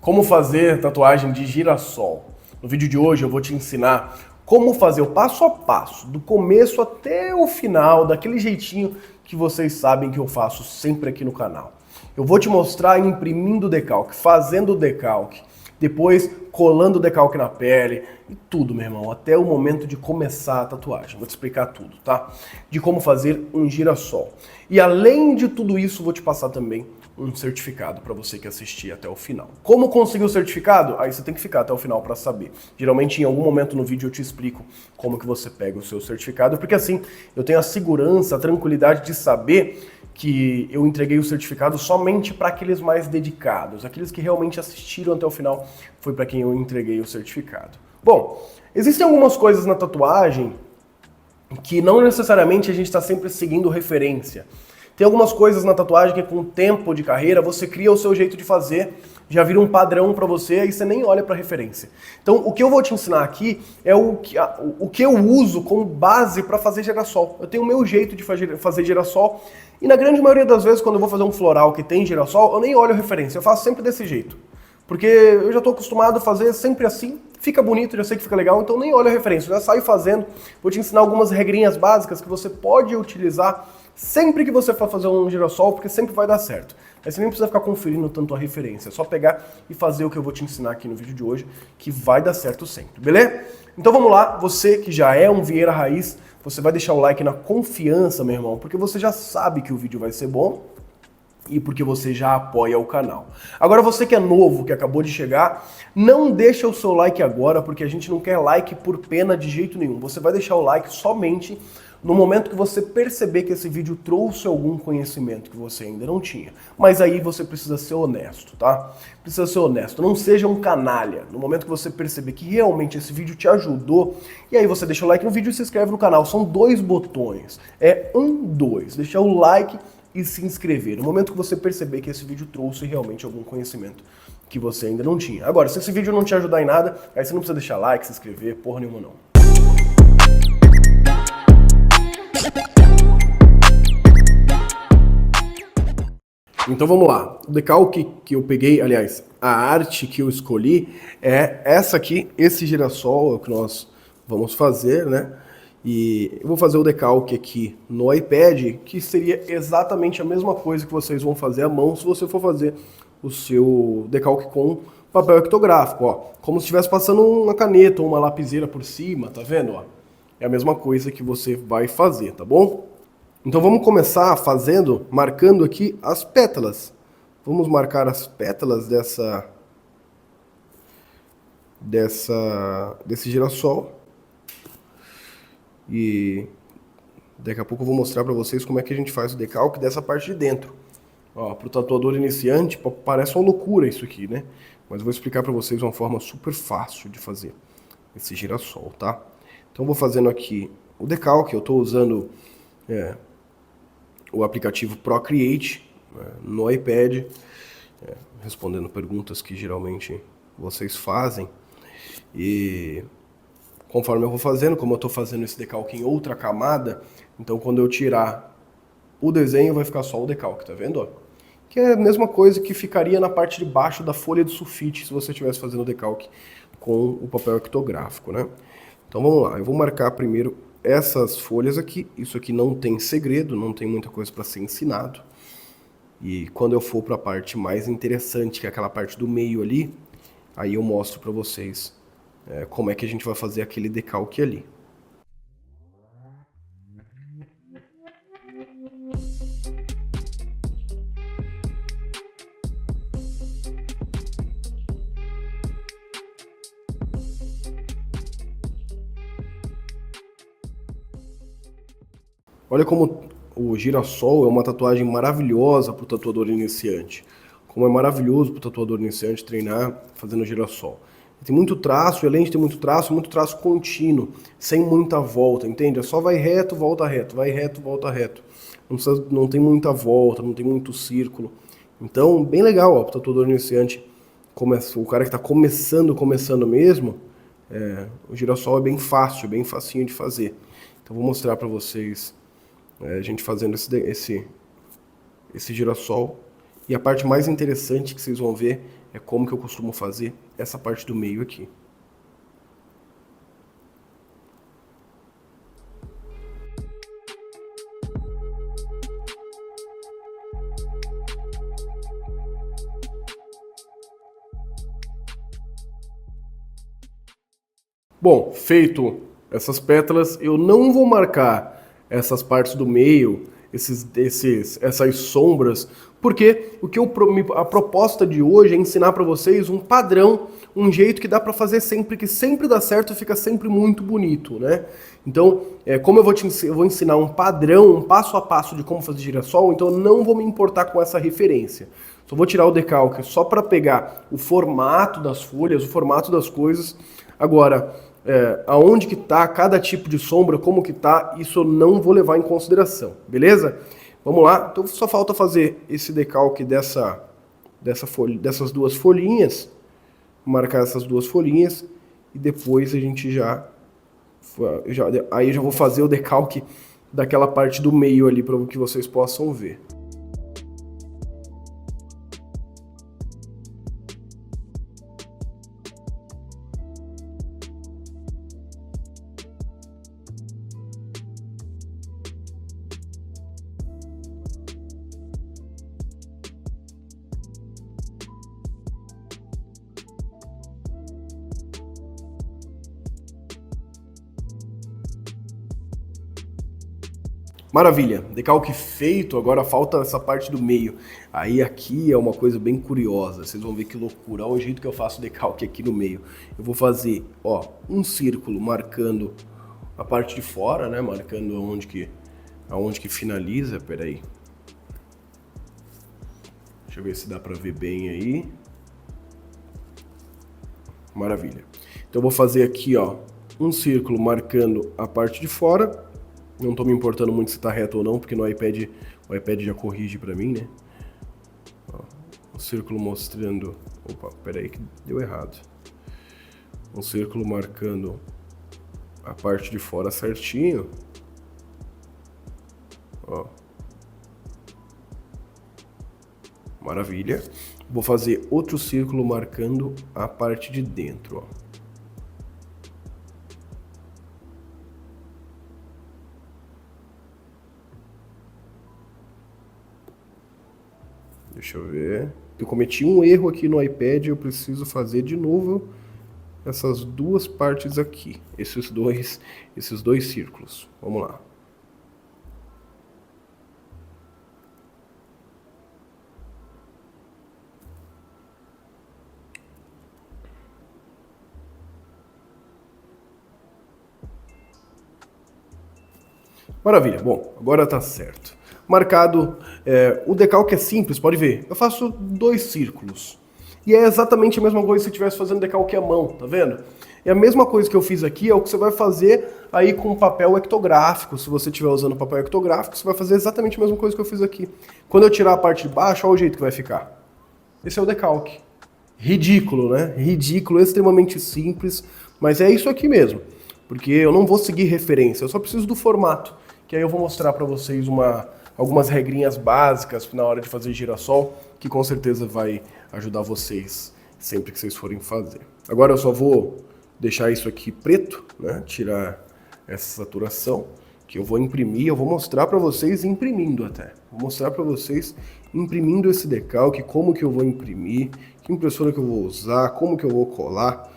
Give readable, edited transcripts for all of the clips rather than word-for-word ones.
Como fazer tatuagem de girassol. No vídeo de hoje eu vou te ensinar como fazer o passo a passo, do começo até o final, daquele jeitinho que vocês sabem que eu faço sempre aqui no canal. Eu vou te mostrar imprimindo o decalque, fazendo o decalque, depois colando o decalque na pele e tudo, meu irmão, até o momento de começar a tatuagem. Vou te explicar tudo, tá? De como fazer um girassol. E além de tudo isso, vou te passar também um certificado para você que assistir até o final. Como conseguir o certificado? Aí você tem que ficar até o final para saber. Geralmente em algum momento no vídeo eu te explico como que você pega o seu certificado, porque assim eu tenho a segurança, a tranquilidade de saber que eu entreguei o certificado somente para aqueles mais dedicados, aqueles que realmente assistiram até o final, foi para quem eu entreguei o certificado. Bom, existem algumas coisas na tatuagem que não necessariamente a gente está sempre seguindo referência. Tem algumas coisas na tatuagem que com o tempo de carreira você cria o seu jeito de fazer, já vira um padrão para você e você nem olha para referência. Então o que eu vou te ensinar aqui é o que eu uso como base para fazer girassol. Eu tenho o meu jeito de fazer girassol e na grande maioria das vezes quando eu vou fazer um floral que tem girassol, eu nem olho a referência, eu faço sempre desse jeito. Porque eu já estou acostumado a fazer sempre assim, fica bonito, já sei que fica legal, então nem olho a referência, eu já saio fazendo. Vou te ensinar algumas regrinhas básicas que você pode utilizar sempre que você for fazer um girassol, porque sempre vai dar certo. Mas você nem precisa ficar conferindo tanto a referência, é só pegar e fazer o que eu vou te ensinar aqui no vídeo de hoje, que vai dar certo sempre, beleza? Então vamos lá, você que já é um Vieira Raiz, você vai deixar o like na confiança, meu irmão, porque você já sabe que o vídeo vai ser bom e porque você já apoia o canal. Agora você que é novo, que acabou de chegar, não deixa o seu like agora, porque a gente não quer like por pena de jeito nenhum. Você vai deixar o like somente no momento que você perceber que esse vídeo trouxe algum conhecimento que você ainda não tinha. Mas aí você precisa ser honesto, tá? Precisa ser honesto, não seja um canalha. No momento que você perceber que realmente esse vídeo te ajudou, e aí você deixa o like no vídeo e se inscreve no canal. São 2 botões. É 1, 2. Deixar o like e se inscrever. No momento que você perceber que esse vídeo trouxe realmente algum conhecimento que você ainda não tinha. Agora, se esse vídeo não te ajudar em nada, aí você não precisa deixar like, se inscrever, porra nenhuma não. Então vamos lá, o decalque que eu peguei, aliás, a arte que eu escolhi é essa aqui, esse girassol é o que nós vamos fazer, né? E eu vou fazer o decalque aqui no iPad, que seria exatamente a mesma coisa que vocês vão fazer à mão se você for fazer o seu decalque com papel ectográfico, ó. Como se estivesse passando uma caneta ou uma lapiseira por cima, tá vendo, ó? É a mesma coisa que você vai fazer, tá bom? Então vamos começar fazendo, marcando aqui as pétalas. Vamos marcar as pétalas desse girassol. E daqui a pouco eu vou mostrar para vocês como é que a gente faz o decalque dessa parte de dentro. Ó, pro tatuador iniciante parece uma loucura isso aqui, né? Mas eu vou explicar para vocês uma forma super fácil de fazer esse girassol, tá? Então eu vou fazendo aqui o decalque, eu estou usando o aplicativo Procreate no iPad, respondendo perguntas que geralmente vocês fazem. E conforme eu vou fazendo, como eu estou fazendo esse decalque em outra camada, então quando eu tirar o desenho vai ficar só o decalque, tá vendo? Ó? Que é a mesma coisa que ficaria na parte de baixo da folha de sulfite se você estivesse fazendo o decalque com o papel ectográfico, né? Então vamos lá, eu vou marcar primeiro essas folhas aqui. Isso aqui não tem segredo, não tem muita coisa para ser ensinado. E quando eu for para a parte mais interessante, que é aquela parte do meio ali, aí eu mostro para vocês como é que a gente vai fazer aquele decalque ali. Olha como o girassol é uma tatuagem maravilhosa para o tatuador iniciante. Como é maravilhoso para o tatuador iniciante treinar fazendo girassol. Tem muito traço, e além de ter muito traço contínuo, sem muita volta, entende? É só vai reto, volta reto, vai reto, volta reto. Não tem muita volta, não tem muito círculo. Então, bem legal, ó, para o tatuador iniciante, o cara que está começando mesmo, o girassol é bem fácil, bem facinho de fazer. Então, vou mostrar para vocês a gente fazendo esse girassol. E a parte mais interessante que vocês vão ver é como que eu costumo fazer essa parte do meio aqui. Bom, feito essas pétalas, eu não vou marcar essas partes do meio, essas sombras, porque a proposta de hoje é ensinar para vocês um padrão, um jeito que dá para fazer sempre, que sempre dá certo e fica sempre muito bonito, né? Então, como eu vou ensinar um padrão, um passo a passo de como fazer girassol, então eu não vou me importar com essa referência. Só vou tirar o decalque só para pegar o formato das folhas, o formato das coisas. Agora, aonde que tá cada tipo de sombra, como que tá, isso eu não vou levar em consideração, beleza? Vamos lá, então só falta fazer esse decalque dessas duas folhinhas, marcar essas duas folhinhas, e depois a gente aí eu já vou fazer o decalque daquela parte do meio ali, para que vocês possam ver. Maravilha, decalque feito, agora falta essa parte do meio. Aí aqui é uma coisa bem curiosa, vocês vão ver que loucura, olha o jeito que eu faço decalque aqui no meio. Eu vou fazer, ó, um círculo marcando a parte de fora, né, marcando aonde que finaliza, peraí. Deixa eu ver se dá pra ver bem aí. Maravilha. Então eu vou fazer aqui, ó, um círculo marcando a parte de fora. Não estou me importando muito se está reto ou não, porque no iPad, o iPad já corrige para mim, né? Ó, um círculo mostrando... Opa, peraí que deu errado. Um círculo marcando a parte de fora certinho. Ó. Maravilha. Vou fazer outro círculo marcando a parte de dentro, ó. Deixa eu ver. Eu cometi um erro aqui no iPad, eu preciso fazer de novo essas duas partes aqui. Esses dois círculos. Vamos lá. Maravilha. Bom, agora tá certo. Marcado, o decalque é simples, pode ver. Eu faço dois círculos. E é exatamente a mesma coisa se você estivesse fazendo decalque à mão, tá vendo? É a mesma coisa que eu fiz aqui, é o que você vai fazer aí com papel ectográfico. Se você estiver usando papel ectográfico, você vai fazer exatamente a mesma coisa que eu fiz aqui. Quando eu tirar a parte de baixo, olha o jeito que vai ficar. Esse é o decalque. Ridículo, né? Ridículo, extremamente simples, mas é isso aqui mesmo. Porque eu não vou seguir referência, eu só preciso do formato. Que aí eu vou mostrar para vocês algumas regrinhas básicas na hora de fazer girassol, que com certeza vai ajudar vocês sempre que vocês forem fazer. Agora eu só vou deixar isso aqui preto, né? Tirar essa saturação, que eu vou imprimir, eu vou mostrar para vocês imprimindo até. Vou mostrar para vocês imprimindo esse decalque, como que eu vou imprimir, que impressora que eu vou usar, como que eu vou colar.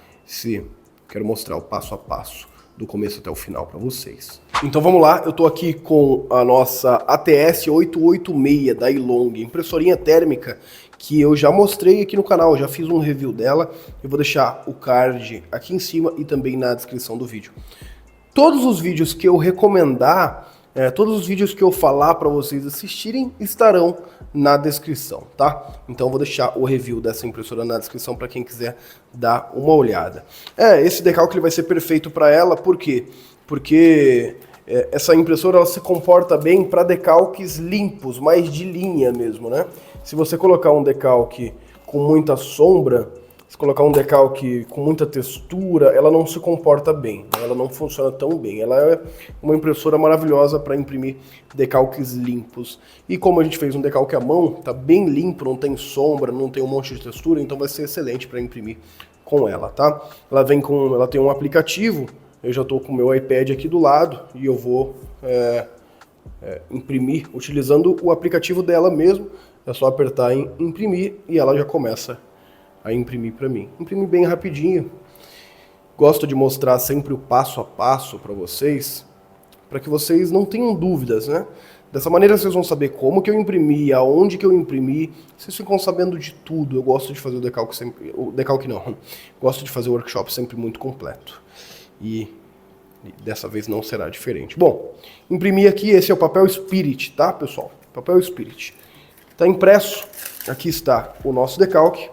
Quero mostrar o passo a passo, do começo até o final para vocês. Então vamos lá, eu estou aqui com a nossa ATS 886 da Ilong, impressorinha térmica que eu já mostrei aqui no canal, já fiz um review dela. Eu vou deixar o card aqui em cima e também na descrição do vídeo. Todos os vídeos que eu recomendar, todos os vídeos que eu falar para vocês assistirem estarão na descrição, tá? Então eu vou deixar o review dessa impressora na descrição para quem quiser dar uma olhada. Esse decalque ele vai ser perfeito para ela, por quê? Porque essa impressora ela se comporta bem para decalques limpos, mais de linha mesmo, né? Se você colocar um decalque com muita sombra, Se colocar um decalque com muita textura, ela não se comporta bem, né? Ela não funciona tão bem. Ela é uma impressora maravilhosa para imprimir decalques limpos. E como a gente fez um decalque à mão, tá bem limpo, não tem sombra, não tem um monte de textura, então vai ser excelente para imprimir com ela, tá? Ela tem um aplicativo, eu já estou com o meu iPad aqui do lado e eu vou imprimir utilizando o aplicativo dela mesmo. É só apertar em imprimir e ela já começa a imprimir para mim. Imprime bem rapidinho. Gosto de mostrar sempre o passo a passo para vocês, para que vocês não tenham dúvidas, né? Dessa maneira vocês vão saber como que eu imprimi, aonde que eu imprimi, vocês ficam sabendo de tudo. Eu gosto de fazer o decalque não, gosto de fazer o workshop sempre muito completo. E dessa vez não será diferente. Bom, imprimi aqui, esse é o papel Spirit, tá, pessoal? Papel Spirit. Está impresso, aqui está o nosso decalque.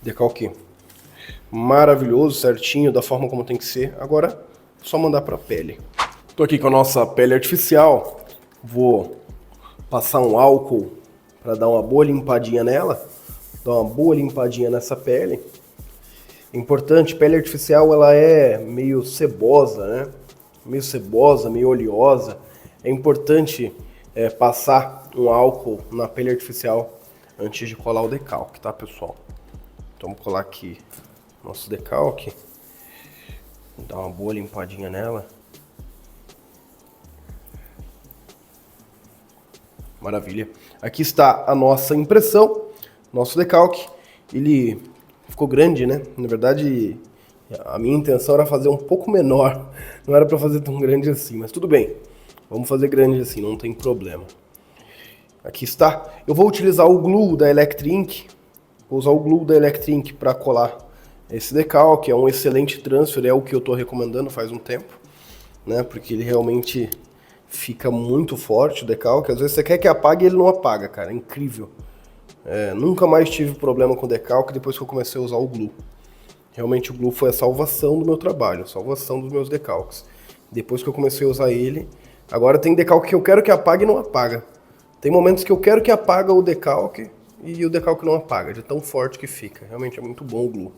Decalque maravilhoso, certinho, da forma como tem que ser. Agora, é só mandar para a pele. Estou aqui com a nossa pele artificial. Vou passar um álcool para dar uma boa limpadinha nela. Dar uma boa limpadinha nessa pele. É importante, pele artificial ela é meio cebosa, né? Meio cebosa, meio oleosa. É importante passar um álcool na pele artificial antes de colar o decalque, tá, pessoal? Então vamos colar aqui nosso decalque, dar uma boa limpadinha nela. Maravilha. Aqui está a nossa impressão, nosso decalque. Ele ficou grande, né? Na verdade, a minha intenção era fazer um pouco menor, não era para fazer tão grande assim, mas tudo bem. Vamos fazer grande assim, não tem problema. Aqui está. Eu vou utilizar o glue da Electrink. Vou usar o glue da Electrink para colar esse decalque. É um excelente transfer, é o que eu estou recomendando faz um tempo, né? Porque ele realmente fica muito forte o decalque. Às vezes você quer que apague e ele não apaga, cara. É incrível. Nunca mais tive problema com decalque depois que eu comecei a usar o glue. Realmente o glue foi a salvação do meu trabalho, a salvação dos meus decalques. Depois que eu comecei a usar ele, agora tem decalque que eu quero que apague e não apaga. Tem momentos que eu quero que apaga o decalque e o decalque não apaga, de tão forte que fica. Realmente é muito bom o glue.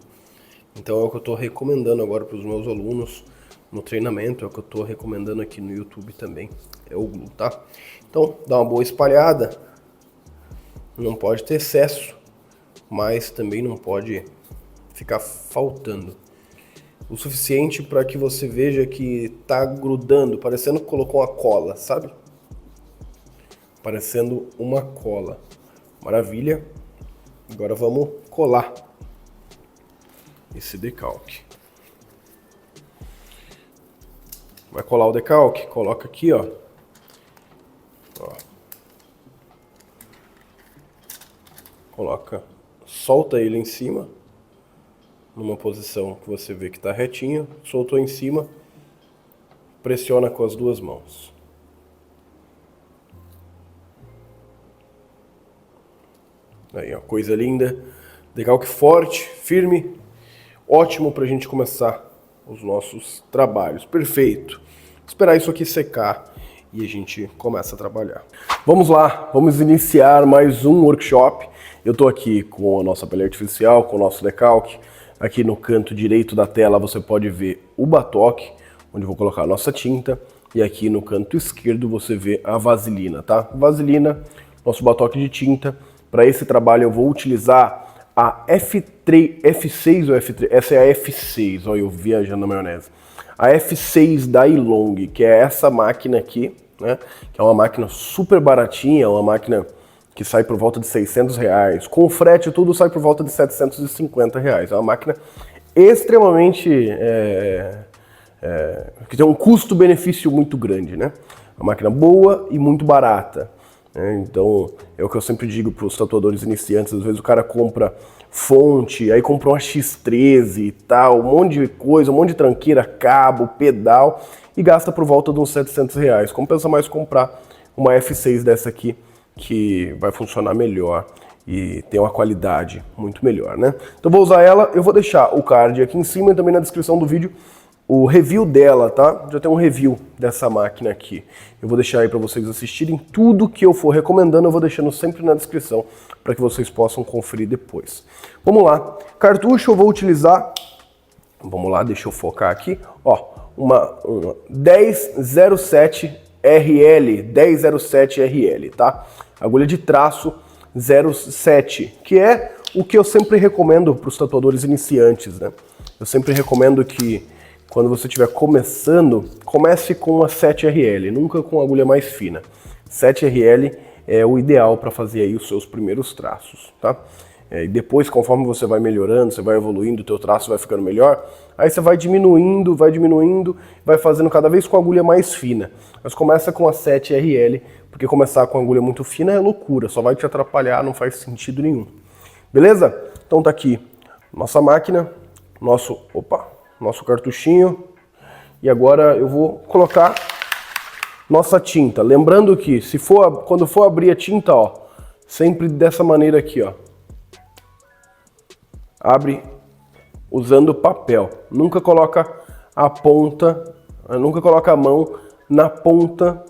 Então é o que eu estou recomendando agora para os meus alunos no treinamento, é o que eu estou recomendando aqui no YouTube também, é o glue, tá? Então dá uma boa espalhada, não pode ter excesso, mas também não pode ficar faltando. O suficiente para que você veja que tá grudando, parecendo que colocou uma cola, sabe? Parecendo uma cola. Maravilha. Agora vamos colar esse decalque. Vai colar o decalque? Coloca aqui, ó. Coloca, solta ele em cima, numa posição que você vê que está retinho, soltou em cima, pressiona com as duas mãos. Aí, ó, coisa linda, decalque forte, firme, ótimo para a gente começar os nossos trabalhos. Perfeito. Esperar isso aqui secar e a gente começa a trabalhar. Vamos lá, vamos iniciar mais um workshop. Eu estou aqui com a nossa pele artificial, com o nosso decalque. Aqui no canto direito da tela você pode ver o batoque, onde eu vou colocar a nossa tinta. E aqui no canto esquerdo você vê a vaselina, tá? Vaselina, nosso batoque de tinta. Para esse trabalho eu vou utilizar a F6 ou F3? Essa é a F6, olha eu viajando na maionese. A F6 da Ilong, que é essa máquina aqui, né? Que é uma máquina super baratinha, uma máquina que sai por volta de R$600. Com frete e tudo sai por volta de R$750. É uma máquina extremamente... que tem um custo-benefício muito grande, né? Uma máquina boa e muito barata. Então, é o que eu sempre digo para os tatuadores iniciantes. Às vezes o cara compra fonte, aí compra uma X13 e tal, um monte de coisa, um monte de tranqueira, cabo, pedal, e gasta por volta de uns R$700. Compensa mais comprar uma F6 dessa aqui, que vai funcionar melhor e tem uma qualidade muito melhor, né? Então vou usar ela, eu vou deixar o card aqui em cima e também na descrição do vídeo o review dela, tá? Já tem um review dessa máquina aqui. Eu vou deixar aí para vocês assistirem. Tudo que eu for recomendando eu vou deixando sempre na descrição para que vocês possam conferir depois. Vamos lá. Cartucho eu vou utilizar... Vamos lá, deixa eu focar aqui. Ó, uma 1007 RL, 1007 RL, tá? Agulha de traço 07, que é o que eu sempre recomendo para os tatuadores iniciantes, né? Eu sempre recomendo que quando você estiver começando, comece com a 7RL, nunca com a agulha mais fina. 7RL é o ideal para fazer aí os seus primeiros traços, tá? E depois, conforme você vai melhorando, você vai evoluindo, o teu traço vai ficando melhor, aí você vai diminuindo, vai fazendo cada vez com a agulha mais fina. Mas começa com a 7RL, porque começar com a agulha muito fina é loucura, só vai te atrapalhar, não faz sentido nenhum. Beleza? Então tá aqui nossa máquina, nosso cartuchinho, e agora eu vou colocar nossa tinta. Lembrando que quando for abrir a tinta, ó, sempre dessa maneira aqui, ó. Abre usando papel. Nunca coloca a ponta, nunca coloca a mão na ponta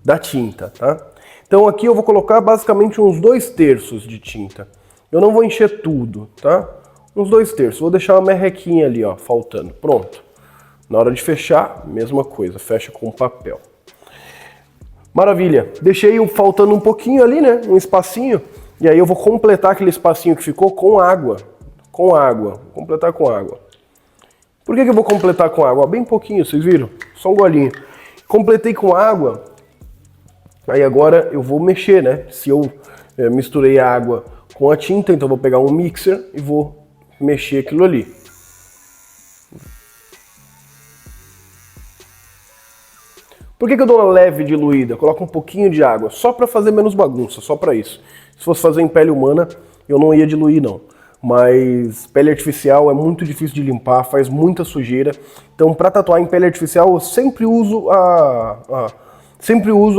da tinta, tá? Então aqui eu vou colocar basicamente uns 2/3 de tinta. Eu não vou encher tudo, tá? Uns 2/3. Vou deixar uma merrequinha ali, ó, faltando. Pronto. Na hora de fechar, mesma coisa. Fecha com papel. Maravilha. Deixei faltando um pouquinho ali, né? Um espacinho. E aí eu vou completar aquele espacinho que ficou com água. Com água. Vou completar com água. Por que eu vou completar com água? Bem pouquinho, vocês viram? Só um golinho. Completei com água. Aí agora eu vou mexer, né? Se eu misturei a água com a tinta, então eu vou pegar um mixer e vou mexer aquilo ali. Por que eu dou uma leve diluída? Coloco um pouquinho de água, só para fazer menos bagunça, só para isso. Se fosse fazer em pele humana, eu não ia diluir não. Mas pele artificial é muito difícil de limpar, faz muita sujeira. Então para tatuar em pele artificial eu sempre uso a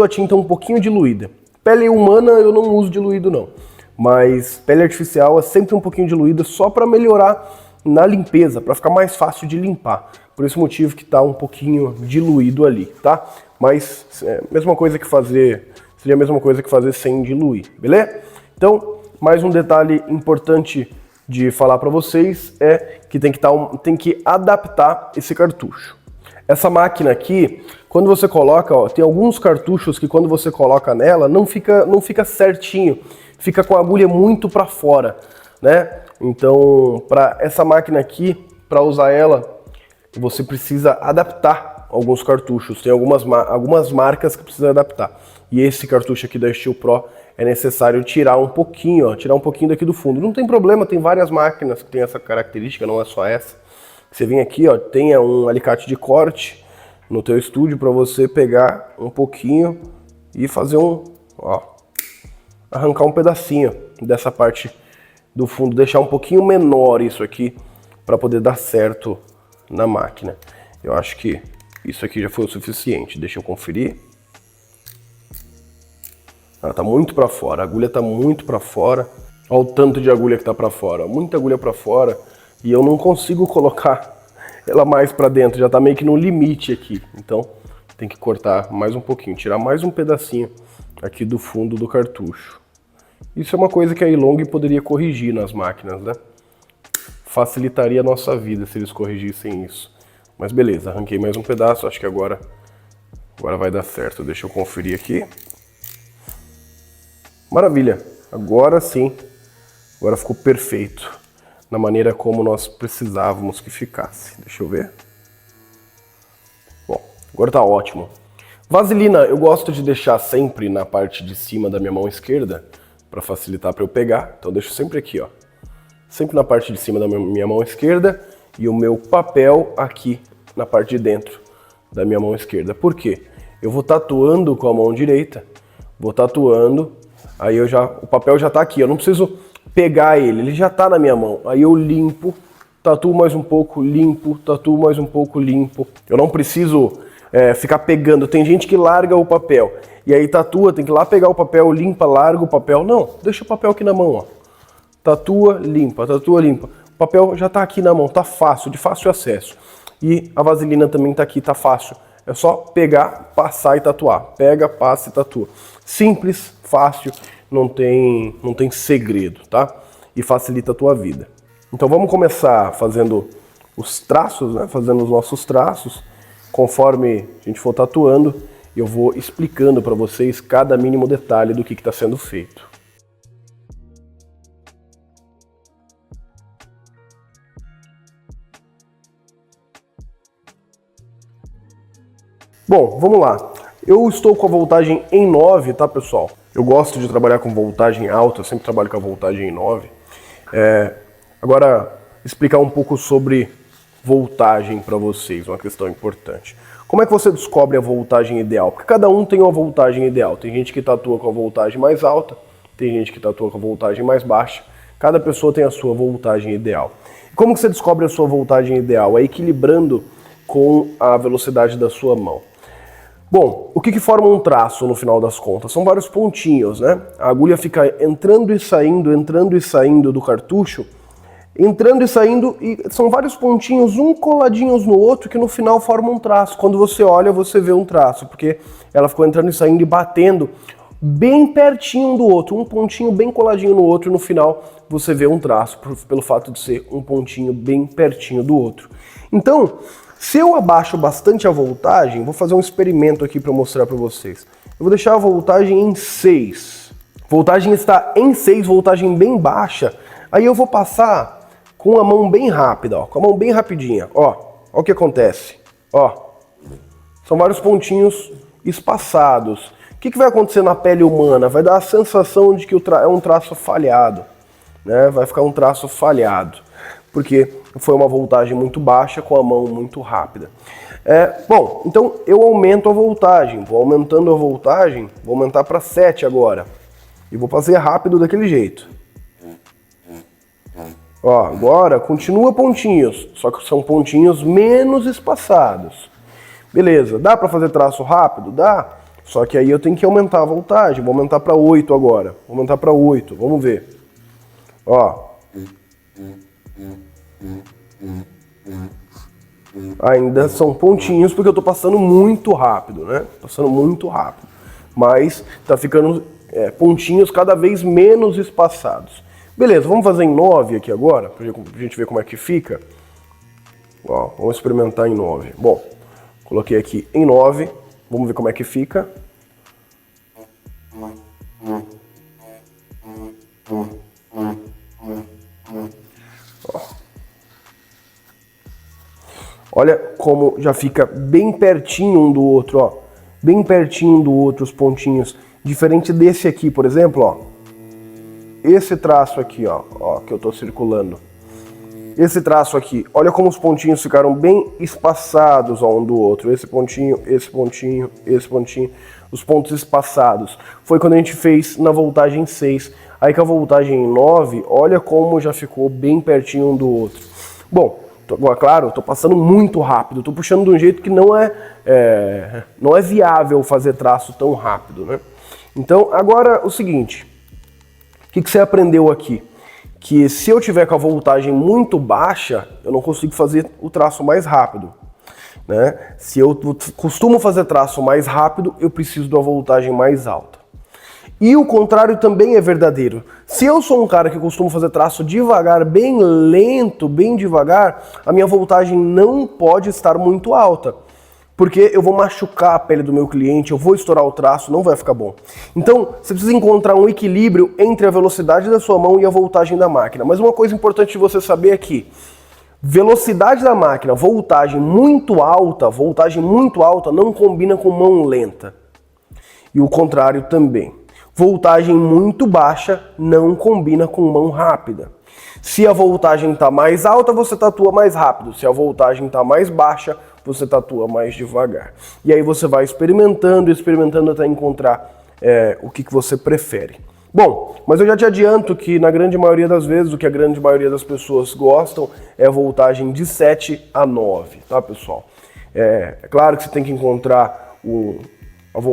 tinta um pouquinho diluída. Pele humana eu não uso diluído não. Mas pele artificial é sempre um pouquinho diluída só para melhorar na limpeza, para ficar mais fácil de limpar. Por esse motivo que está um pouquinho diluído ali, tá? Mas seria a mesma coisa que fazer sem diluir, beleza? Então, mais um detalhe importante de falar para vocês é que tem que adaptar esse cartucho. Essa máquina aqui, quando você coloca, ó, tem alguns cartuchos que quando você coloca nela não fica certinho, fica com a agulha muito para fora, né? Então, para essa máquina aqui, para usar ela, você precisa adaptar alguns cartuchos. Tem algumas marcas que precisa adaptar. E esse cartucho aqui da Steel Pro é necessário tirar um pouquinho, ó, tirar um pouquinho daqui do fundo. Não tem problema, tem várias máquinas que tem essa característica, não é só essa. Você vem aqui, ó, tenha um alicate de corte no teu estúdio para você pegar um pouquinho e fazer arrancar um pedacinho dessa parte do fundo, deixar um pouquinho menor isso aqui para poder dar certo na máquina. Eu acho que isso aqui já foi o suficiente. Deixa eu conferir. Tá muito para fora, a agulha tá muito para fora. Olha o tanto de agulha que tá para fora, muita agulha para fora e eu não consigo colocar ela mais para dentro, já tá meio que no limite aqui. Então tem que cortar mais um pouquinho, tirar mais um pedacinho aqui do fundo do cartucho. Isso é uma coisa que a Elong poderia corrigir nas máquinas, né? Facilitaria a nossa vida se eles corrigissem isso. Mas beleza, arranquei mais um pedaço, acho que agora vai dar certo. Deixa eu conferir aqui. Maravilha, agora sim, agora ficou perfeito, na maneira como nós precisávamos que ficasse. Deixa eu ver. Bom, agora tá ótimo. Vaselina eu gosto de deixar sempre na parte de cima da minha mão esquerda, para facilitar para eu pegar, então eu deixo sempre aqui, ó. Sempre na parte de cima da minha mão esquerda e o meu papel aqui na parte de dentro da minha mão esquerda. Por quê? Eu vou tatuando com a mão direita, vou tatuando, aí o papel já tá aqui, eu não preciso pegar ele já tá na minha mão. Aí eu limpo, tatuo mais um pouco, limpo, tatuo mais um pouco, limpo. Eu não preciso ficar pegando, tem gente que larga o papel e aí tatua, tem que ir lá pegar o papel, limpa, larga o papel. Não, deixa o papel aqui na mão, ó. Tatua, limpa, tatua, limpa. O papel já tá aqui na mão, tá fácil, de fácil acesso. E a vaselina também tá aqui, tá fácil. É só pegar, passar e tatuar. Pega, passa e tatua. Simples, fácil, não tem segredo, tá? E facilita a tua vida. Então vamos começar fazendo os traços, né? Fazendo os nossos traços. Conforme a gente for tatuando, eu vou explicando para vocês cada mínimo detalhe do que está sendo feito. Bom, vamos lá. Eu estou com a voltagem em 9, tá, pessoal? Eu gosto de trabalhar com voltagem alta, eu sempre trabalho com a voltagem em 9. Agora, explicar um pouco sobre voltagem para vocês, uma questão importante. Como é que você descobre a voltagem ideal? Porque cada um tem uma voltagem ideal. Tem gente que tatua com a voltagem mais alta, tem gente que tatua com a voltagem mais baixa. Cada pessoa tem a sua voltagem ideal. Como que você descobre a sua voltagem ideal? É equilibrando com a velocidade da sua mão. Bom, o que forma um traço no final das contas? São vários pontinhos, né? A agulha fica entrando e saindo do cartucho, entrando e saindo, e são vários pontinhos, um coladinhos no outro, que no final formam um traço. Quando você olha, você vê um traço, porque ela ficou entrando e saindo e batendo bem pertinho do outro, um pontinho bem coladinho no outro, e no final você vê um traço, pelo fato de ser um pontinho bem pertinho do outro. Então, se eu abaixo bastante a voltagem, vou fazer um experimento aqui para mostrar para vocês. Eu vou deixar a voltagem em 6. Voltagem está em 6, voltagem bem baixa. Aí eu vou passar com a mão bem rápida, ó, com a mão bem rapidinha. Ó o que acontece. Ó, são vários pontinhos espaçados. O que vai acontecer na pele humana? Vai dar a sensação de que é um traço falhado, né? Vai ficar um traço falhado, porque foi uma voltagem muito baixa com a mão muito rápida. Bom, então eu aumento a voltagem, vou aumentando a voltagem, vou aumentar para 7 agora. E vou fazer rápido daquele jeito. Ó, agora continua pontinhos, só que são pontinhos menos espaçados. Beleza, dá para fazer traço rápido? Dá, só que aí eu tenho que aumentar a voltagem, vou aumentar para 8 agora. Vou aumentar para 8, vamos ver. Ó. Ainda são pontinhos porque eu tô passando muito rápido, né? Passando muito rápido. Mas tá ficando pontinhos cada vez menos espaçados. Beleza, vamos fazer em 9 aqui agora, pra gente ver como é que fica. Ó, vamos experimentar em 9. Bom, coloquei aqui em 9, vamos ver como é que fica. Ó. Olha como já fica bem pertinho um do outro, ó. Bem pertinho um do outro os pontinhos. Diferente desse aqui, por exemplo, ó. Esse traço aqui, ó, que eu tô circulando. Esse traço aqui, olha como os pontinhos ficaram bem espaçados, ó, um do outro. Esse pontinho, esse pontinho, esse pontinho. Os pontos espaçados. Foi quando a gente fez na voltagem 6. Aí com a voltagem 9, olha como já ficou bem pertinho um do outro. Bom, claro, estou passando muito rápido, estou puxando de um jeito que não é viável fazer traço tão rápido, né? Então, agora o seguinte, o que você aprendeu aqui? Que se eu tiver com a voltagem muito baixa, eu não consigo fazer o traço mais rápido, né? Se eu costumo fazer traço mais rápido, eu preciso de uma voltagem mais alta. E o contrário também é verdadeiro. Se eu sou um cara que costumo fazer traço devagar, bem lento, bem devagar, a minha voltagem não pode estar muito alta. Porque eu vou machucar a pele do meu cliente, eu vou estourar o traço, não vai ficar bom. Então, você precisa encontrar um equilíbrio entre a velocidade da sua mão e a voltagem da máquina. Mas uma coisa importante de você saber é que velocidade da máquina, voltagem muito alta não combina com mão lenta. E o contrário também. Voltagem muito baixa não combina com mão rápida. Se a voltagem está mais alta, você tatua mais rápido. Se a voltagem está mais baixa, você tatua mais devagar. E aí você vai experimentando até encontrar o que você prefere. Bom, mas eu já te adianto que na grande maioria das vezes, o que a grande maioria das pessoas gostam é a voltagem de 7 a 9, tá, pessoal? É claro que você tem que encontrar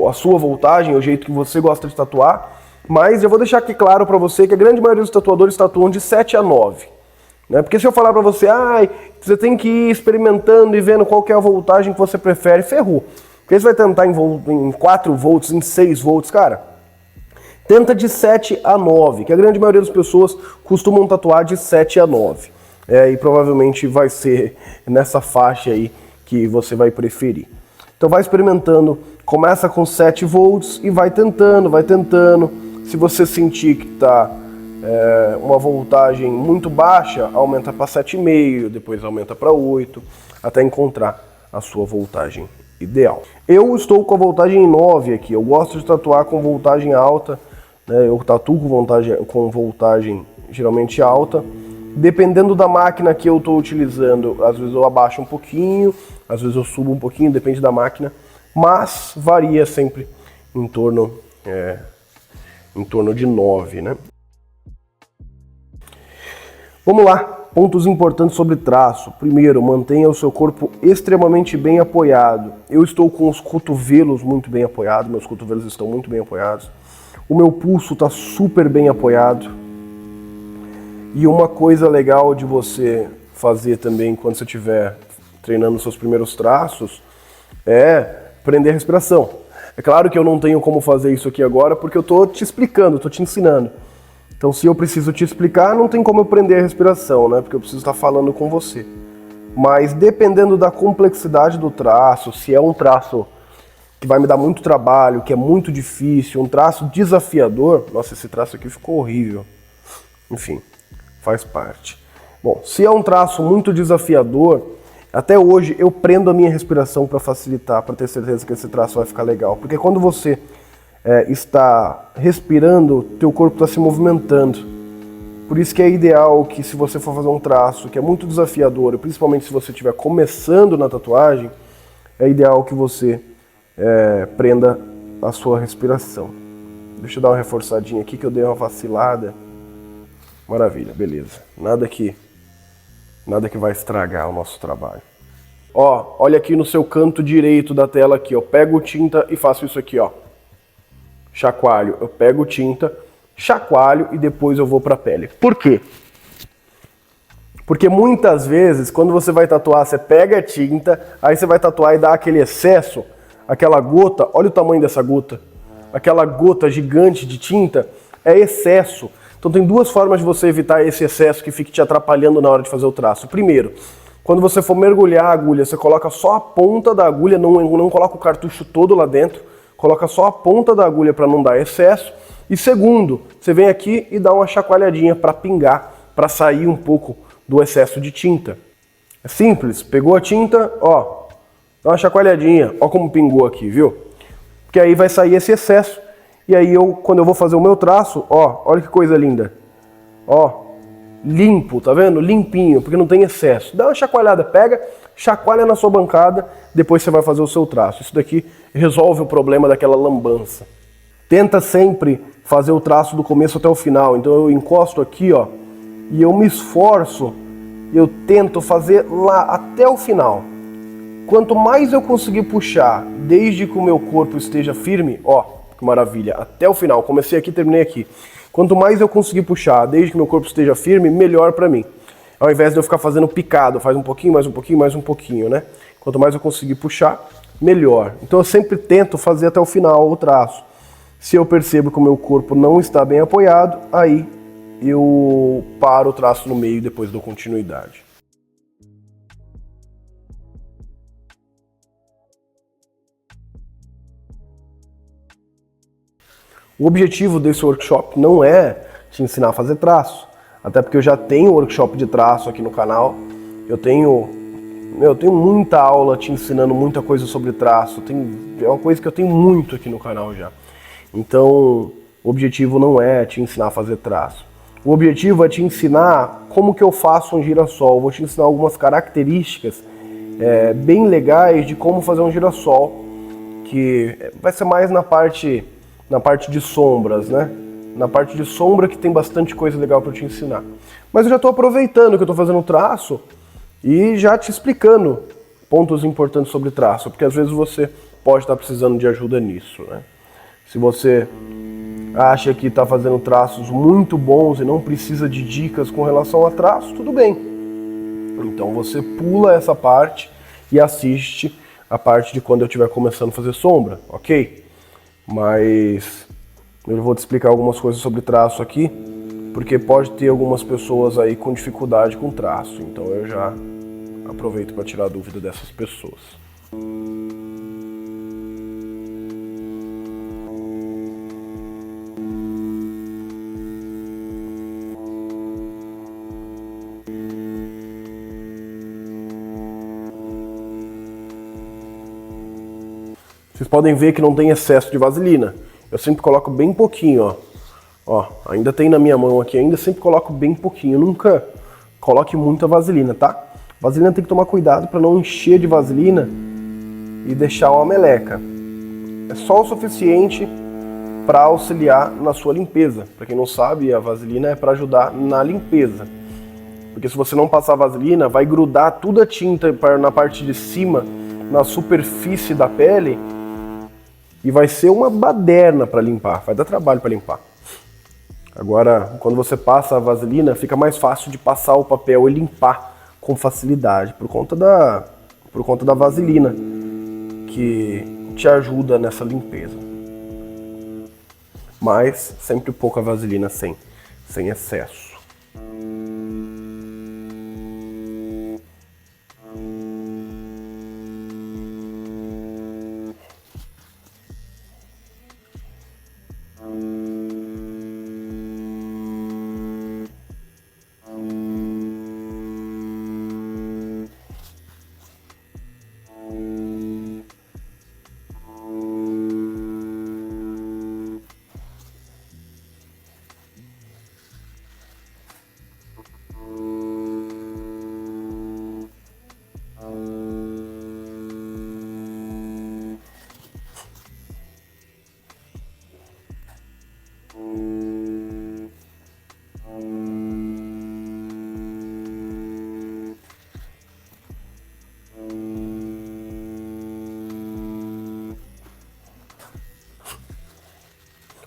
a sua voltagem, o jeito que você gosta de tatuar, mas eu vou deixar aqui claro para você que a grande maioria dos tatuadores tatuam de 7 a 9. né? Porque se eu falar para você, você tem que ir experimentando e vendo qual que é a voltagem que você prefere, ferrou. Porque você vai tentar em 4 volts, em 6 volts, cara, tenta de 7 a 9, que a grande maioria das pessoas costumam tatuar de 7 a 9. E provavelmente vai ser nessa faixa aí que você vai preferir. Então vai experimentando, começa com 7 volts e vai tentando, vai tentando. Se você sentir que está uma voltagem muito baixa, aumenta para 7,5, depois aumenta para 8, até encontrar a sua voltagem ideal. Eu estou com a voltagem 9 aqui, eu gosto de tatuar com voltagem alta, né? Eu tatuo com voltagem geralmente alta. Dependendo da máquina que eu estou utilizando, às vezes eu abaixo um pouquinho, às vezes eu subo um pouquinho, depende da máquina, mas varia sempre em torno de 9, né? Vamos lá, pontos importantes sobre traço. Primeiro, mantenha o seu corpo extremamente bem apoiado. Eu estou com os cotovelos muito bem apoiados, meus cotovelos estão muito bem apoiados. O meu pulso está super bem apoiado. E uma coisa legal de você fazer também quando você estiver treinando seus primeiros traços é prender a respiração. É claro que eu não tenho como fazer isso aqui agora porque eu estou te explicando, estou te ensinando. Então se eu preciso te explicar, não tem como eu prender a respiração, né? Porque eu preciso estar falando com você. Mas dependendo da complexidade do traço, se é um traço que vai me dar muito trabalho, que é muito difícil, um traço desafiador, nossa, esse traço aqui ficou horrível. Enfim, faz parte. Bom, se é um traço muito desafiador, até hoje eu prendo a minha respiração para facilitar, para ter certeza que esse traço vai ficar legal. Porque quando você está respirando, teu corpo está se movimentando. Por isso que é ideal que se você for fazer um traço que é muito desafiador, principalmente se você estiver começando na tatuagem, é ideal que você prenda a sua respiração. Deixa eu dar uma reforçadinha aqui que eu dei uma vacilada. Maravilha, beleza. Nada que vai estragar o nosso trabalho. Ó, olha aqui no seu canto direito da tela aqui, ó. Pego tinta e faço isso aqui, ó. Chacoalho. Eu pego tinta, chacoalho e depois eu vou pra pele. Por quê? Porque muitas vezes, quando você vai tatuar, você pega a tinta, aí você vai tatuar e dá aquele excesso, aquela gota, olha o tamanho dessa gota. Aquela gota gigante de tinta é excesso. Então tem 2 formas de você evitar esse excesso que fique te atrapalhando na hora de fazer o traço. Primeiro, quando você for mergulhar a agulha, você coloca só a ponta da agulha, não coloca o cartucho todo lá dentro, coloca só a ponta da agulha para não dar excesso. E segundo, você vem aqui e dá uma chacoalhadinha para pingar, para sair um pouco do excesso de tinta. É simples, pegou a tinta, ó, dá uma chacoalhadinha, ó como pingou aqui, viu? Porque aí vai sair esse excesso. E aí quando eu vou fazer o meu traço, ó, olha que coisa linda. Ó, limpo, tá vendo? Limpinho, porque não tem excesso. Dá uma chacoalhada, pega, chacoalha na sua bancada, depois você vai fazer o seu traço. Isso daqui resolve o problema daquela lambança. Tenta sempre fazer o traço do começo até o final. Então eu encosto aqui, ó, e eu me esforço, eu tento fazer lá até o final. Quanto mais eu conseguir puxar, desde que o meu corpo esteja firme, ó, maravilha, até o final, comecei aqui, terminei aqui. Quanto mais eu conseguir puxar, desde que meu corpo esteja firme, melhor pra mim. Ao invés de eu ficar fazendo picado, faz um pouquinho, mais um pouquinho, mais um pouquinho, né? Quanto mais eu conseguir puxar, melhor. Então eu sempre tento fazer até o final o traço. Se eu percebo que o meu corpo não está bem apoiado, aí eu paro o traço no meio e depois dou continuidade. O objetivo desse workshop não é te ensinar a fazer traço, até porque eu já tenho workshop de traço aqui no canal, eu tenho muita aula te ensinando muita coisa sobre traço, é uma coisa que eu tenho muito aqui no canal já. Então, o objetivo não é te ensinar a fazer traço. O objetivo é te ensinar como que eu faço um girassol, vou te ensinar algumas características bem legais de como fazer um girassol, que vai ser mais na parte de sombras, né? Na parte de sombra que tem bastante coisa legal para te ensinar. Mas eu já estou aproveitando que eu estou fazendo traço e já te explicando pontos importantes sobre traço, porque às vezes você pode estar precisando de ajuda nisso, né? Se você acha que está fazendo traços muito bons e não precisa de dicas com relação a traço, tudo bem. Então você pula essa parte e assiste a parte de quando eu estiver começando a fazer sombra, ok? Mas eu vou te explicar algumas coisas sobre traço aqui, porque pode ter algumas pessoas aí com dificuldade com traço, então eu já aproveito para tirar a dúvida dessas pessoas. Vocês podem ver que não tem excesso de vaselina. Eu sempre coloco bem pouquinho, ó. Ó, ainda tem na minha mão aqui, ainda sempre coloco bem pouquinho. Nunca coloque muita vaselina, tá? Vaselina tem que tomar cuidado para não encher de vaselina e deixar uma meleca. É só o suficiente para auxiliar na sua limpeza. Para quem não sabe, a vaselina é para ajudar na limpeza. Porque se você não passar vaselina, vai grudar toda a tinta na parte de cima, na superfície da pele, e vai ser uma baderna para limpar, vai dar trabalho para limpar. Agora, quando você passa a vaselina, fica mais fácil de passar o papel e limpar com facilidade, por conta da vaselina, que te ajuda nessa limpeza. Mas sempre pouca vaselina sem excesso.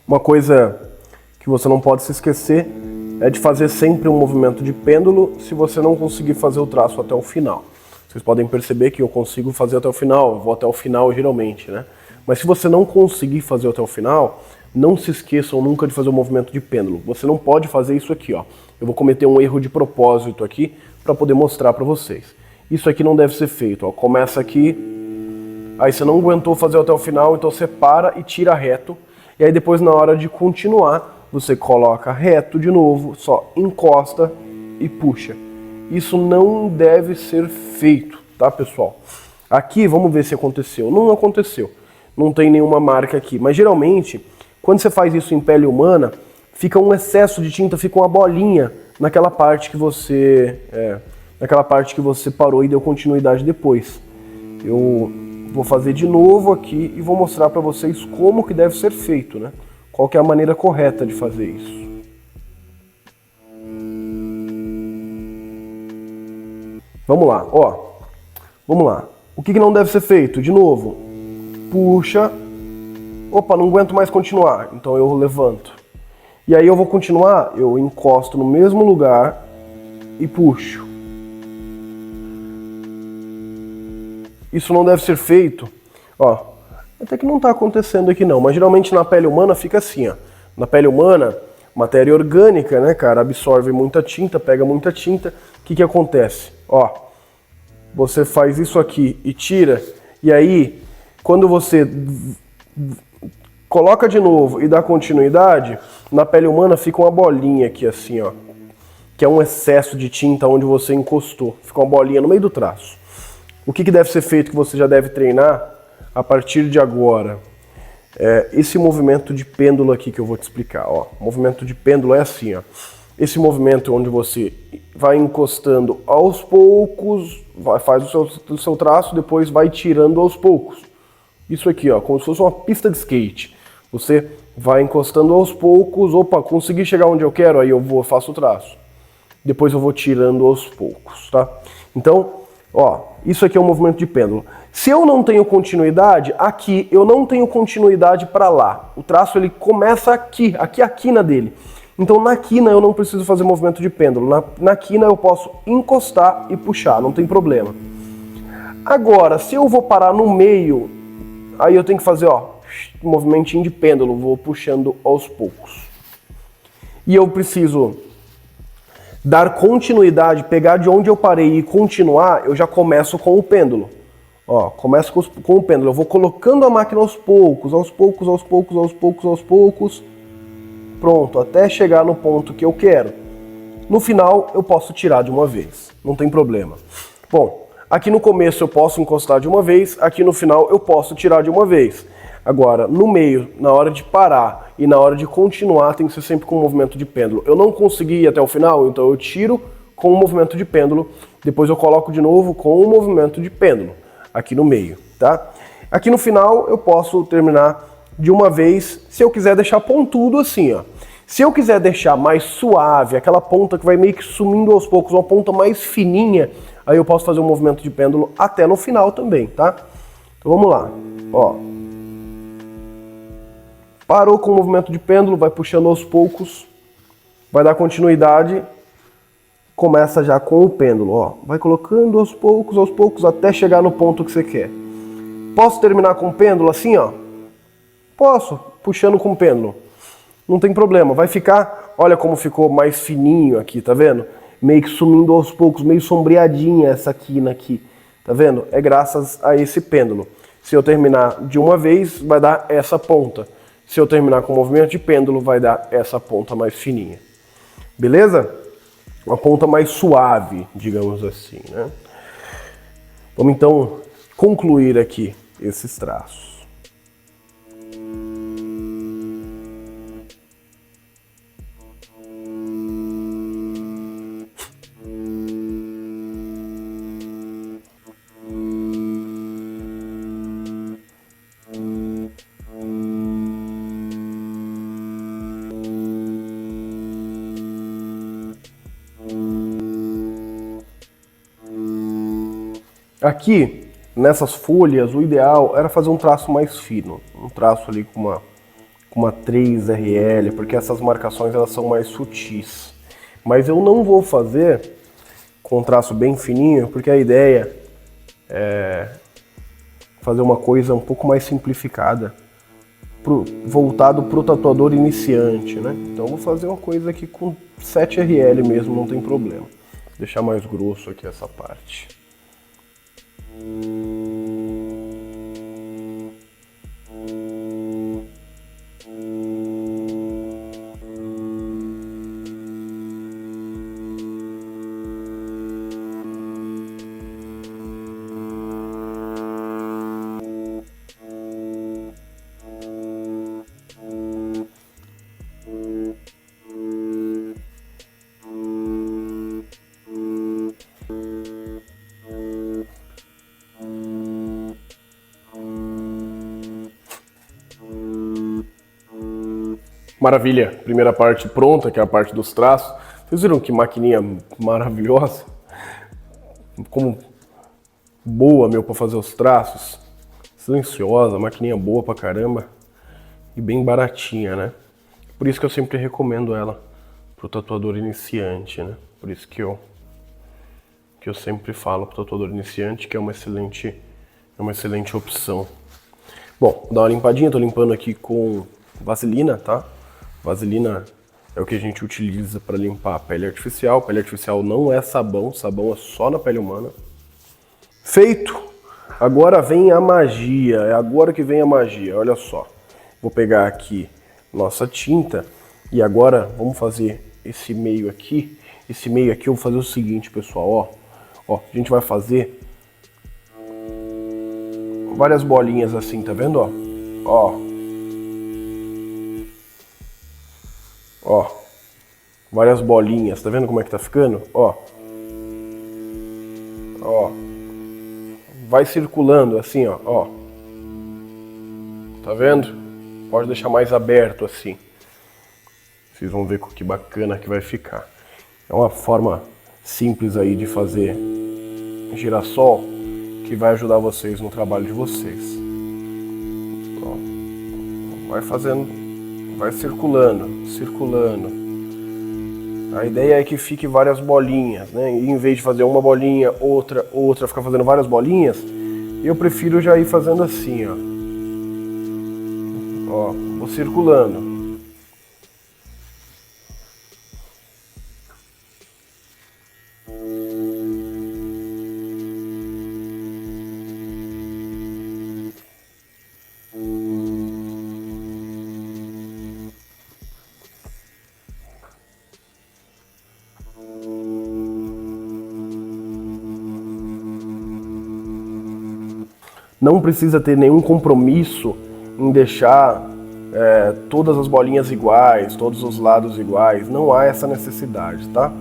Uma coisa que você não pode se esquecer é de fazer sempre um movimento de pêndulo se você não conseguir fazer o traço até o final. Vocês podem perceber que eu consigo fazer até o final, eu vou até o final geralmente, né? Mas se você não conseguir fazer até o final, não se esqueçam nunca de fazer o movimento de pêndulo. Você não pode fazer isso aqui, ó. Eu vou cometer um erro de propósito aqui para poder mostrar para vocês. Isso aqui não deve ser feito, ó. Começa aqui, aí você não aguentou fazer até o final, então você para e tira reto. E aí depois, na hora de continuar, você coloca reto de novo, só encosta e puxa. Isso não deve ser feito, tá, pessoal? Aqui, vamos ver se aconteceu. Não aconteceu. Não tem nenhuma marca aqui. Mas geralmente, quando você faz isso em pele humana, fica um excesso de tinta, fica uma bolinha naquela parte que você parou e deu continuidade depois. Eu vou fazer de novo aqui e vou mostrar para vocês como que deve ser feito, né? Qual que é a maneira correta de fazer isso. Vamos lá, ó. Vamos lá. O que não deve ser feito? De novo, puxa. Opa, não aguento mais continuar, então eu levanto. E aí eu vou continuar, eu encosto no mesmo lugar e puxo. Isso não deve ser feito, ó, até que não está acontecendo aqui não, mas geralmente na pele humana fica assim, ó. Na pele humana, matéria orgânica, né, cara, absorve muita tinta, pega muita tinta. O que acontece? Ó, você faz isso aqui e tira, e aí, quando você coloca de novo e dá continuidade, na pele humana fica uma bolinha aqui assim, ó, que é um excesso de tinta onde você encostou, fica uma bolinha no meio do traço. O que deve ser feito, que você já deve treinar a partir de agora? Esse movimento de pêndulo aqui que eu vou te explicar. Ó. O movimento de pêndulo é assim. Ó. Esse movimento onde você vai encostando aos poucos, faz o seu traço, depois vai tirando aos poucos. Isso aqui, ó, como se fosse uma pista de skate. Você vai encostando aos poucos, opa, consegui chegar onde eu quero, aí eu faço o traço. Depois eu vou tirando aos poucos, tá? Então, Ó, isso aqui é um movimento de pêndulo. Se eu não tenho continuidade, aqui eu não tenho continuidade para lá. O traço ele começa aqui a quina dele. Então na quina eu não preciso fazer movimento de pêndulo. Na quina eu posso encostar e puxar, não tem problema. Agora, se eu vou parar no meio, aí eu tenho que fazer, ó, um movimentinho de pêndulo, vou puxando aos poucos. E eu preciso dar continuidade, pegar de onde eu parei e continuar, eu já começo com o pêndulo. Ó, começo com o pêndulo, eu vou colocando a máquina aos poucos, aos poucos, aos poucos, aos poucos, aos poucos. Pronto, até chegar no ponto que eu quero. No final, eu posso tirar de uma vez, não tem problema. Bom, aqui no começo eu posso encostar de uma vez, aqui no final eu posso tirar de uma vez. Agora, no meio, na hora de parar e na hora de continuar, tem que ser sempre com um movimento de pêndulo. Eu não consegui ir até o final, então eu tiro com um movimento de pêndulo, depois eu coloco de novo com um movimento de pêndulo, aqui no meio, tá? Aqui no final eu posso terminar de uma vez, se eu quiser deixar pontudo assim, ó. Se eu quiser deixar mais suave, aquela ponta que vai meio que sumindo aos poucos, uma ponta mais fininha, aí eu posso fazer um movimento de pêndulo até no final também, tá? Então vamos lá, ó. Parou com o movimento de pêndulo, vai puxando aos poucos, vai dar continuidade, começa já com o pêndulo, ó. Vai colocando aos poucos, até chegar no ponto que você quer. Posso terminar com o pêndulo assim, ó? Posso, puxando com o pêndulo. Não tem problema, vai ficar, olha como ficou mais fininho aqui, tá vendo? Meio que sumindo aos poucos, meio sombreadinha essa quina aqui, tá vendo? É graças a esse pêndulo. Se eu terminar de uma vez, vai dar essa ponta. Se eu terminar com o movimento de pêndulo, vai dar essa ponta mais fininha. Beleza? Uma ponta mais suave, digamos assim, né? Vamos então concluir aqui esses traços. Aqui, nessas folhas, o ideal era fazer um traço mais fino. Um traço ali com uma 3RL, porque essas marcações elas são mais sutis. Mas eu não vou fazer com um traço bem fininho, porque a ideia é fazer uma coisa um pouco mais simplificada, voltado para o tatuador iniciante, né? Então eu vou fazer uma coisa aqui com 7RL mesmo, não tem problema. Vou deixar mais grosso aqui essa parte. Maravilha, primeira parte pronta, que é a parte dos traços. Vocês viram que maquininha maravilhosa? Como boa, meu, para fazer os traços. Silenciosa, maquininha boa pra caramba. E bem baratinha, né? Por isso que eu sempre recomendo ela pro tatuador iniciante, né? Por isso que eu sempre falo pro tatuador iniciante que é uma excelente opção. Bom, vou dar uma limpadinha, tô limpando aqui com vaselina, tá? Vaselina é o que a gente utiliza para limpar a pele artificial. Pele artificial não é sabão, sabão é só na pele humana. Feito! Agora vem a magia, é agora que vem a magia, olha só. Vou pegar aqui nossa tinta e agora vamos fazer esse meio aqui. Esse meio aqui eu vou fazer o seguinte, pessoal, ó. Ó, a gente vai fazer várias bolinhas assim, tá vendo, ó? Ó. Ó, várias bolinhas, tá vendo como é que tá ficando? Ó, ó, vai circulando assim, ó, ó, tá vendo? Pode deixar mais aberto assim. Vocês vão ver que bacana que vai ficar. É uma forma simples aí de fazer girassol que vai ajudar vocês no trabalho de vocês. Ó, vai fazendo, vai circulando. A ideia é que fique várias bolinhas, né? E em vez de fazer uma bolinha, outra, ficar fazendo várias bolinhas, eu prefiro já ir fazendo assim, ó. Ó, vou circulando. Não precisa ter nenhum compromisso em deixar todas as bolinhas iguais, todos os lados iguais. Não há essa necessidade, tá?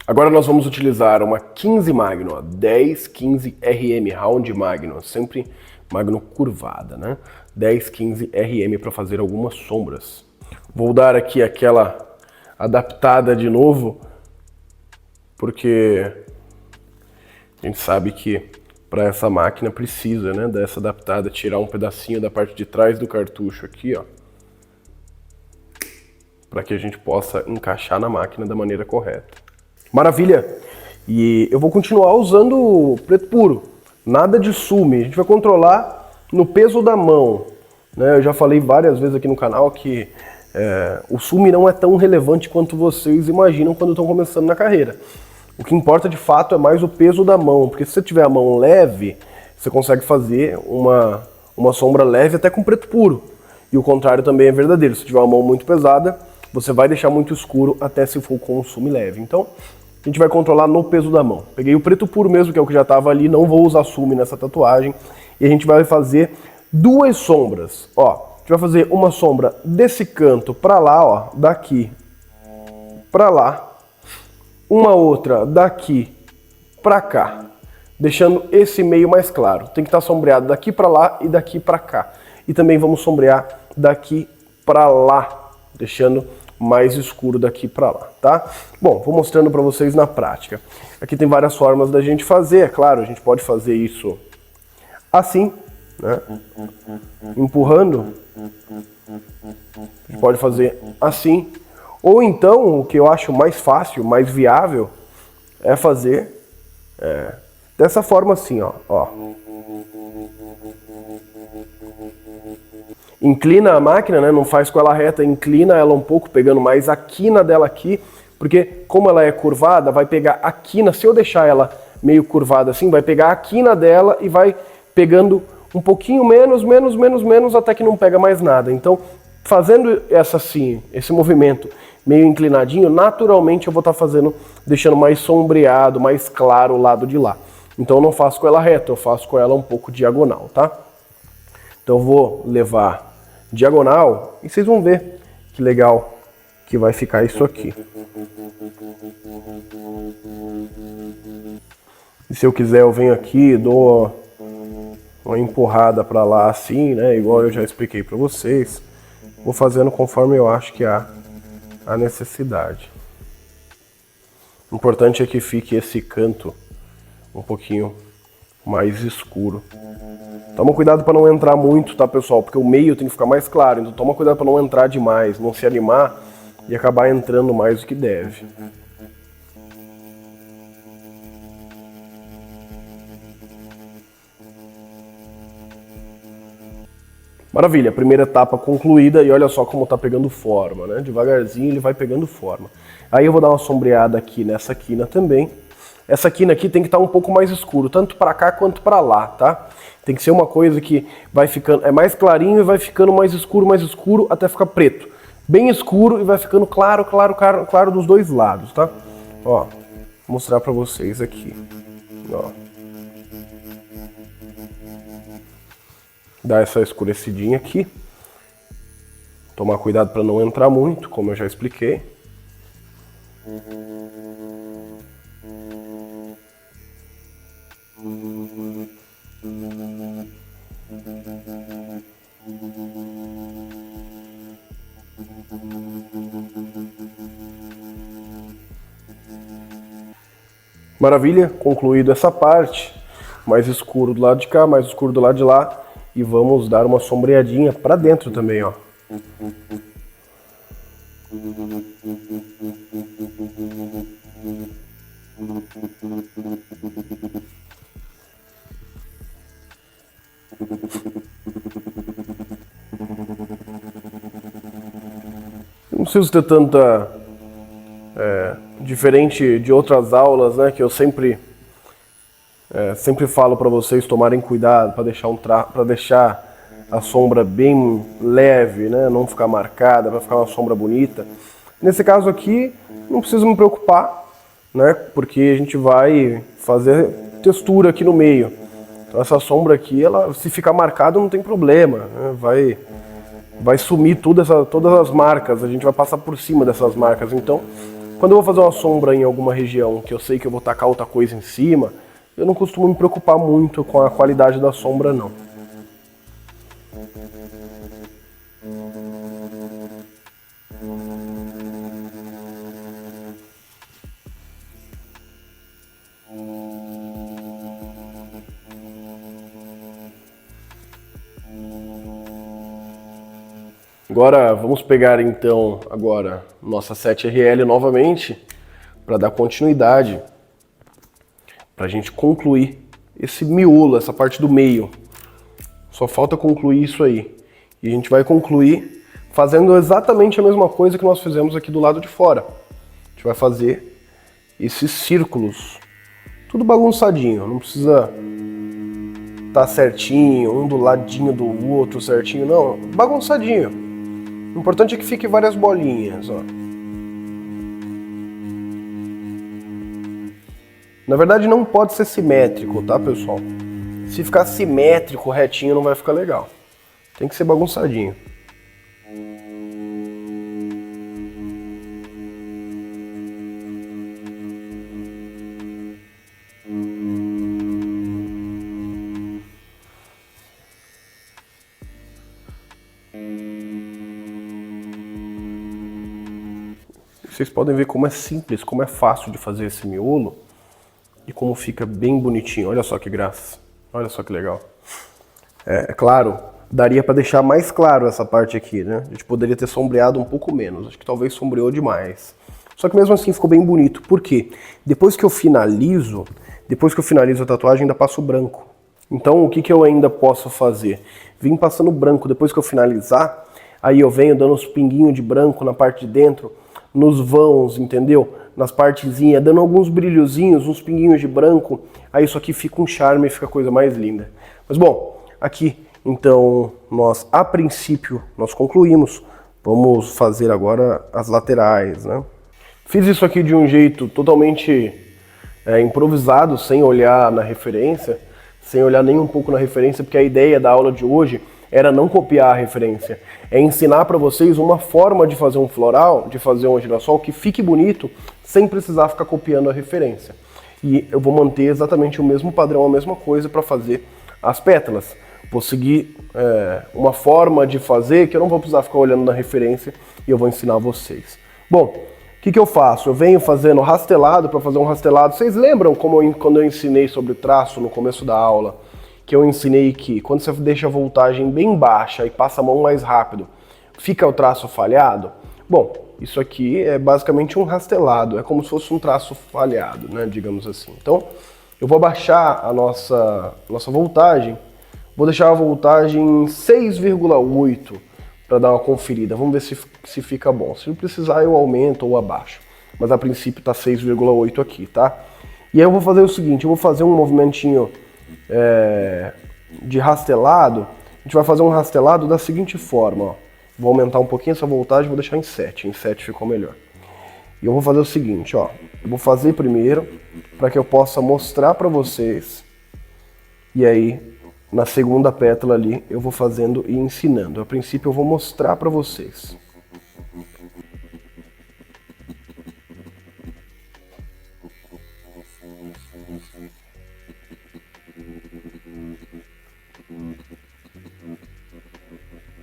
Agora nós vamos utilizar uma 15 Magno, ó, 10, 15 RM, Round Magno, sempre Magno curvada, né? 10, 15 RM para fazer algumas sombras. Vou dar aqui aquela adaptada de novo, porque a gente sabe que para essa máquina precisa, né, dessa adaptada, tirar um pedacinho da parte de trás do cartucho aqui, ó, para que a gente possa encaixar na máquina da maneira correta. Maravilha! E eu vou continuar usando preto puro, nada de sume, a gente vai controlar no peso da mão, né? Eu já falei várias vezes aqui no canal que o sume não é tão relevante quanto vocês imaginam quando estão começando na carreira. O que importa de fato é mais o peso da mão, porque se você tiver a mão leve, você consegue fazer uma sombra leve até com preto puro. E o contrário também é verdadeiro, se tiver uma mão muito pesada, você vai deixar muito escuro até se for com um sume leve. Então, a gente vai controlar no peso da mão. Peguei o preto puro mesmo, que é o que já estava ali, não vou usar sume nessa tatuagem. E a gente vai fazer duas sombras. Ó, a gente vai fazer uma sombra desse canto pra lá, ó, daqui pra lá. Uma outra daqui pra cá, deixando esse meio mais claro. Tem que estar sombreado daqui pra lá e daqui pra cá. E também vamos sombrear daqui pra lá, deixando mais escuro daqui para lá, tá? Bom, vou mostrando para vocês na prática. Aqui tem várias formas da gente fazer, é claro, a gente pode fazer isso assim, né? Empurrando. A gente pode fazer assim. Ou então, o que eu acho mais fácil, mais viável, é fazer dessa forma assim, ó. Inclina a máquina, né? Não faz com ela reta, inclina ela um pouco, pegando mais a quina dela aqui, porque como ela é curvada, vai pegar a quina, se eu deixar ela meio curvada assim, vai pegar a quina dela e vai pegando um pouquinho menos, até que não pega mais nada. Então, fazendo esse movimento meio inclinadinho, naturalmente eu vou estar deixando mais sombreado, mais claro o lado de lá. Então eu não faço com ela reta, eu faço com ela um pouco diagonal, tá? Então eu vou levar diagonal e vocês vão ver que legal que vai ficar isso aqui. E se eu quiser eu venho aqui, dou uma empurrada para lá assim, né, igual eu já expliquei para vocês. Vou fazendo conforme eu acho que há a necessidade. O importante é que fique esse canto um pouquinho mais escuro. Toma cuidado para não entrar muito, tá, pessoal? Porque o meio tem que ficar mais claro, então toma cuidado para não entrar demais, não se animar e acabar entrando mais do que deve. Maravilha, primeira etapa concluída e olha só como tá pegando forma, né? Devagarzinho ele vai pegando forma. Aí eu vou dar uma sombreada aqui nessa quina também. Essa quina aqui tem que estar um pouco mais escuro, tanto para cá quanto para lá, tá? Tem que ser uma coisa que vai ficando, é mais clarinho e vai ficando mais escuro até ficar preto. Bem escuro e vai ficando claro, claro, claro, claro dos dois lados, tá? Ó, vou mostrar para vocês aqui. Ó. Dá essa escurecidinha aqui. Tomar cuidado para não entrar muito, como eu já expliquei. Maravilha, concluído essa parte. Mais escuro do lado de cá, mais escuro do lado de lá. E vamos dar uma sombreadinha para dentro também, ó. Não preciso ter tanta... diferente de outras aulas, né, que eu sempre falo para vocês tomarem cuidado para deixar a sombra bem leve, né, não ficar marcada, para ficar uma sombra bonita. Nesse caso aqui, não preciso me preocupar, né, porque a gente vai fazer textura aqui no meio. Então essa sombra aqui, ela, se ficar marcada não tem problema, né, vai sumir todas as marcas, a gente vai passar por cima dessas marcas. Então, quando eu vou fazer uma sombra em alguma região que eu sei que eu vou tacar outra coisa em cima, eu não costumo me preocupar muito com a qualidade da sombra, não. Agora vamos pegar então nossa 7RL novamente para dar continuidade, para a gente concluir esse miolo, essa parte do meio. Só falta concluir isso aí. E a gente vai concluir fazendo exatamente a mesma coisa que nós fizemos aqui do lado de fora. A gente vai fazer esses círculos, tudo bagunçadinho, não precisa estar certinho, um do ladinho do outro certinho, não, bagunçadinho. O importante é que fique várias bolinhas, ó. Na verdade não pode ser simétrico, tá, pessoal? Se ficar simétrico, retinho, não vai ficar legal. Tem que ser bagunçadinho. Vocês podem ver como é simples, como é fácil de fazer esse miolo e como fica bem bonitinho. Olha só que graça, olha só que legal. É claro, daria para deixar mais claro essa parte aqui, né? A gente poderia ter sombreado um pouco menos, acho que talvez sombreou demais. Só que mesmo assim ficou bem bonito, por quê? Depois que eu finalizo a tatuagem, ainda passo branco. Então o que eu ainda posso fazer? Vim passando branco, depois que eu finalizar, aí eu venho dando uns pinguinhos de branco na parte de dentro, nos vãos, entendeu? Nas partezinhas, dando alguns brilhozinhos, uns pinguinhos de branco, aí isso aqui fica um charme, fica a coisa mais linda. Mas bom, aqui, então, a princípio, nós concluímos. Vamos fazer agora as laterais, né? Fiz isso aqui de um jeito totalmente improvisado, sem olhar na referência, sem olhar nem um pouco na referência, porque a ideia da aula de hoje era não copiar a referência, é ensinar para vocês uma forma de fazer um floral, de fazer um girassol que fique bonito, sem precisar ficar copiando a referência. E eu vou manter exatamente o mesmo padrão, a mesma coisa para fazer as pétalas. Vou seguir uma forma de fazer que eu não vou precisar ficar olhando na referência e eu vou ensinar vocês. Bom, o que eu faço? Eu venho fazendo rastelado para fazer um rastelado. Vocês lembram quando eu ensinei sobre traço no começo da aula? Que eu ensinei que quando você deixa a voltagem bem baixa e passa a mão mais rápido, fica o traço falhado? Bom, isso aqui é basicamente um rastelado, é como se fosse um traço falhado, né, digamos assim. Então, eu vou abaixar a nossa voltagem Vou deixar a voltagem em 6,8 para dar uma conferida. Vamos ver se fica bom. Se não precisar, eu aumento ou abaixo. Mas a princípio tá 6,8 aqui, tá? E aí eu vou fazer o seguinte, eu vou fazer um movimentinho de rastelado. A gente vai fazer um rastelado da seguinte forma, ó. Vou aumentar um pouquinho essa voltagem, vou deixar em 7. Em 7 ficou melhor. E eu vou fazer o seguinte, ó. Eu vou fazer primeiro para que eu possa mostrar para vocês. E aí, na segunda pétala ali, eu vou fazendo e ensinando. A princípio eu vou mostrar para vocês.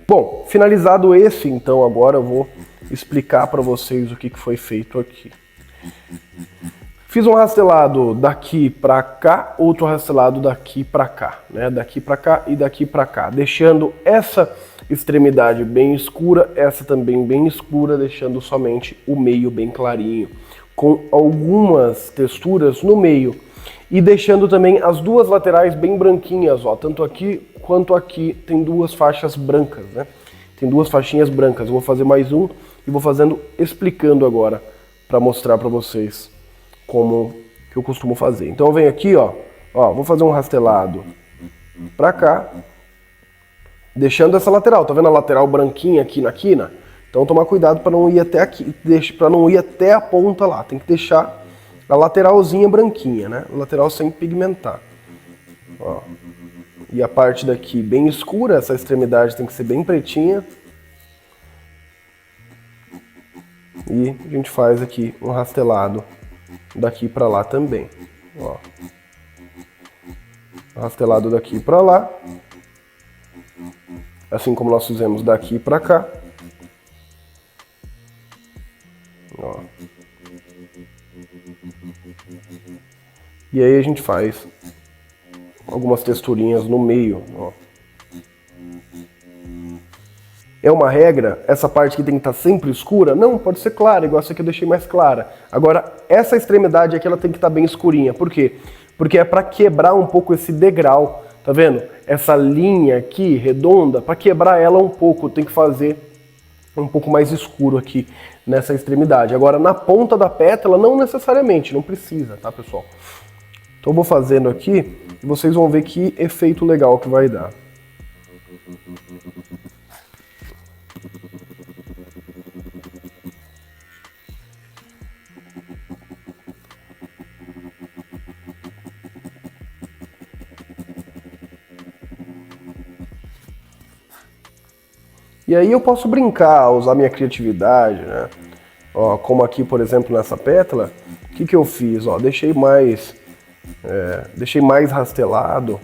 Bom, finalizado esse, então agora eu vou explicar para vocês o que foi feito aqui. Fiz um rastelado daqui para cá, outro rastelado daqui para cá, né? Daqui para cá e daqui para cá, deixando essa extremidade bem escura, essa também bem escura, deixando somente o meio bem clarinho, com algumas texturas no meio. E deixando também as duas laterais bem branquinhas, ó, tanto aqui quanto aqui tem duas faixas brancas, né? Tem duas faixinhas brancas. Eu vou fazer mais um e vou fazendo, explicando agora, para mostrar para vocês como que eu costumo fazer. Então eu venho aqui, ó, vou fazer um rastelado para cá, deixando essa lateral. Tá vendo a lateral branquinha aqui na quina? Então tomar cuidado para não ir até aqui, para não ir até a ponta lá. Tem que deixar a lateralzinha branquinha, né? Lateral sem pigmentar. Ó. E a parte daqui bem escura, essa extremidade tem que ser bem pretinha. E a gente faz aqui um rastelado daqui para lá também. Ó. Rastelado daqui para lá. Assim como nós fizemos daqui para cá. Ó. E aí a gente faz algumas texturinhas no meio, ó. É uma regra, essa parte que tem que estar sempre escura? Não, pode ser clara, igual essa aqui eu deixei mais clara. Agora, essa extremidade aqui ela tem que estar bem escurinha. Por quê? Porque é para quebrar um pouco esse degrau, tá vendo? Essa linha aqui, redonda, para quebrar ela um pouco, tem que fazer um pouco mais escuro aqui nessa extremidade. Agora, na ponta da pétala, não necessariamente, não precisa, tá, pessoal? Então eu vou fazendo aqui e vocês vão ver que efeito legal que vai dar. E aí eu posso brincar, usar minha criatividade, né? Ó, como aqui, por exemplo, nessa pétala, o que eu fiz? Ó, deixei mais rastelado,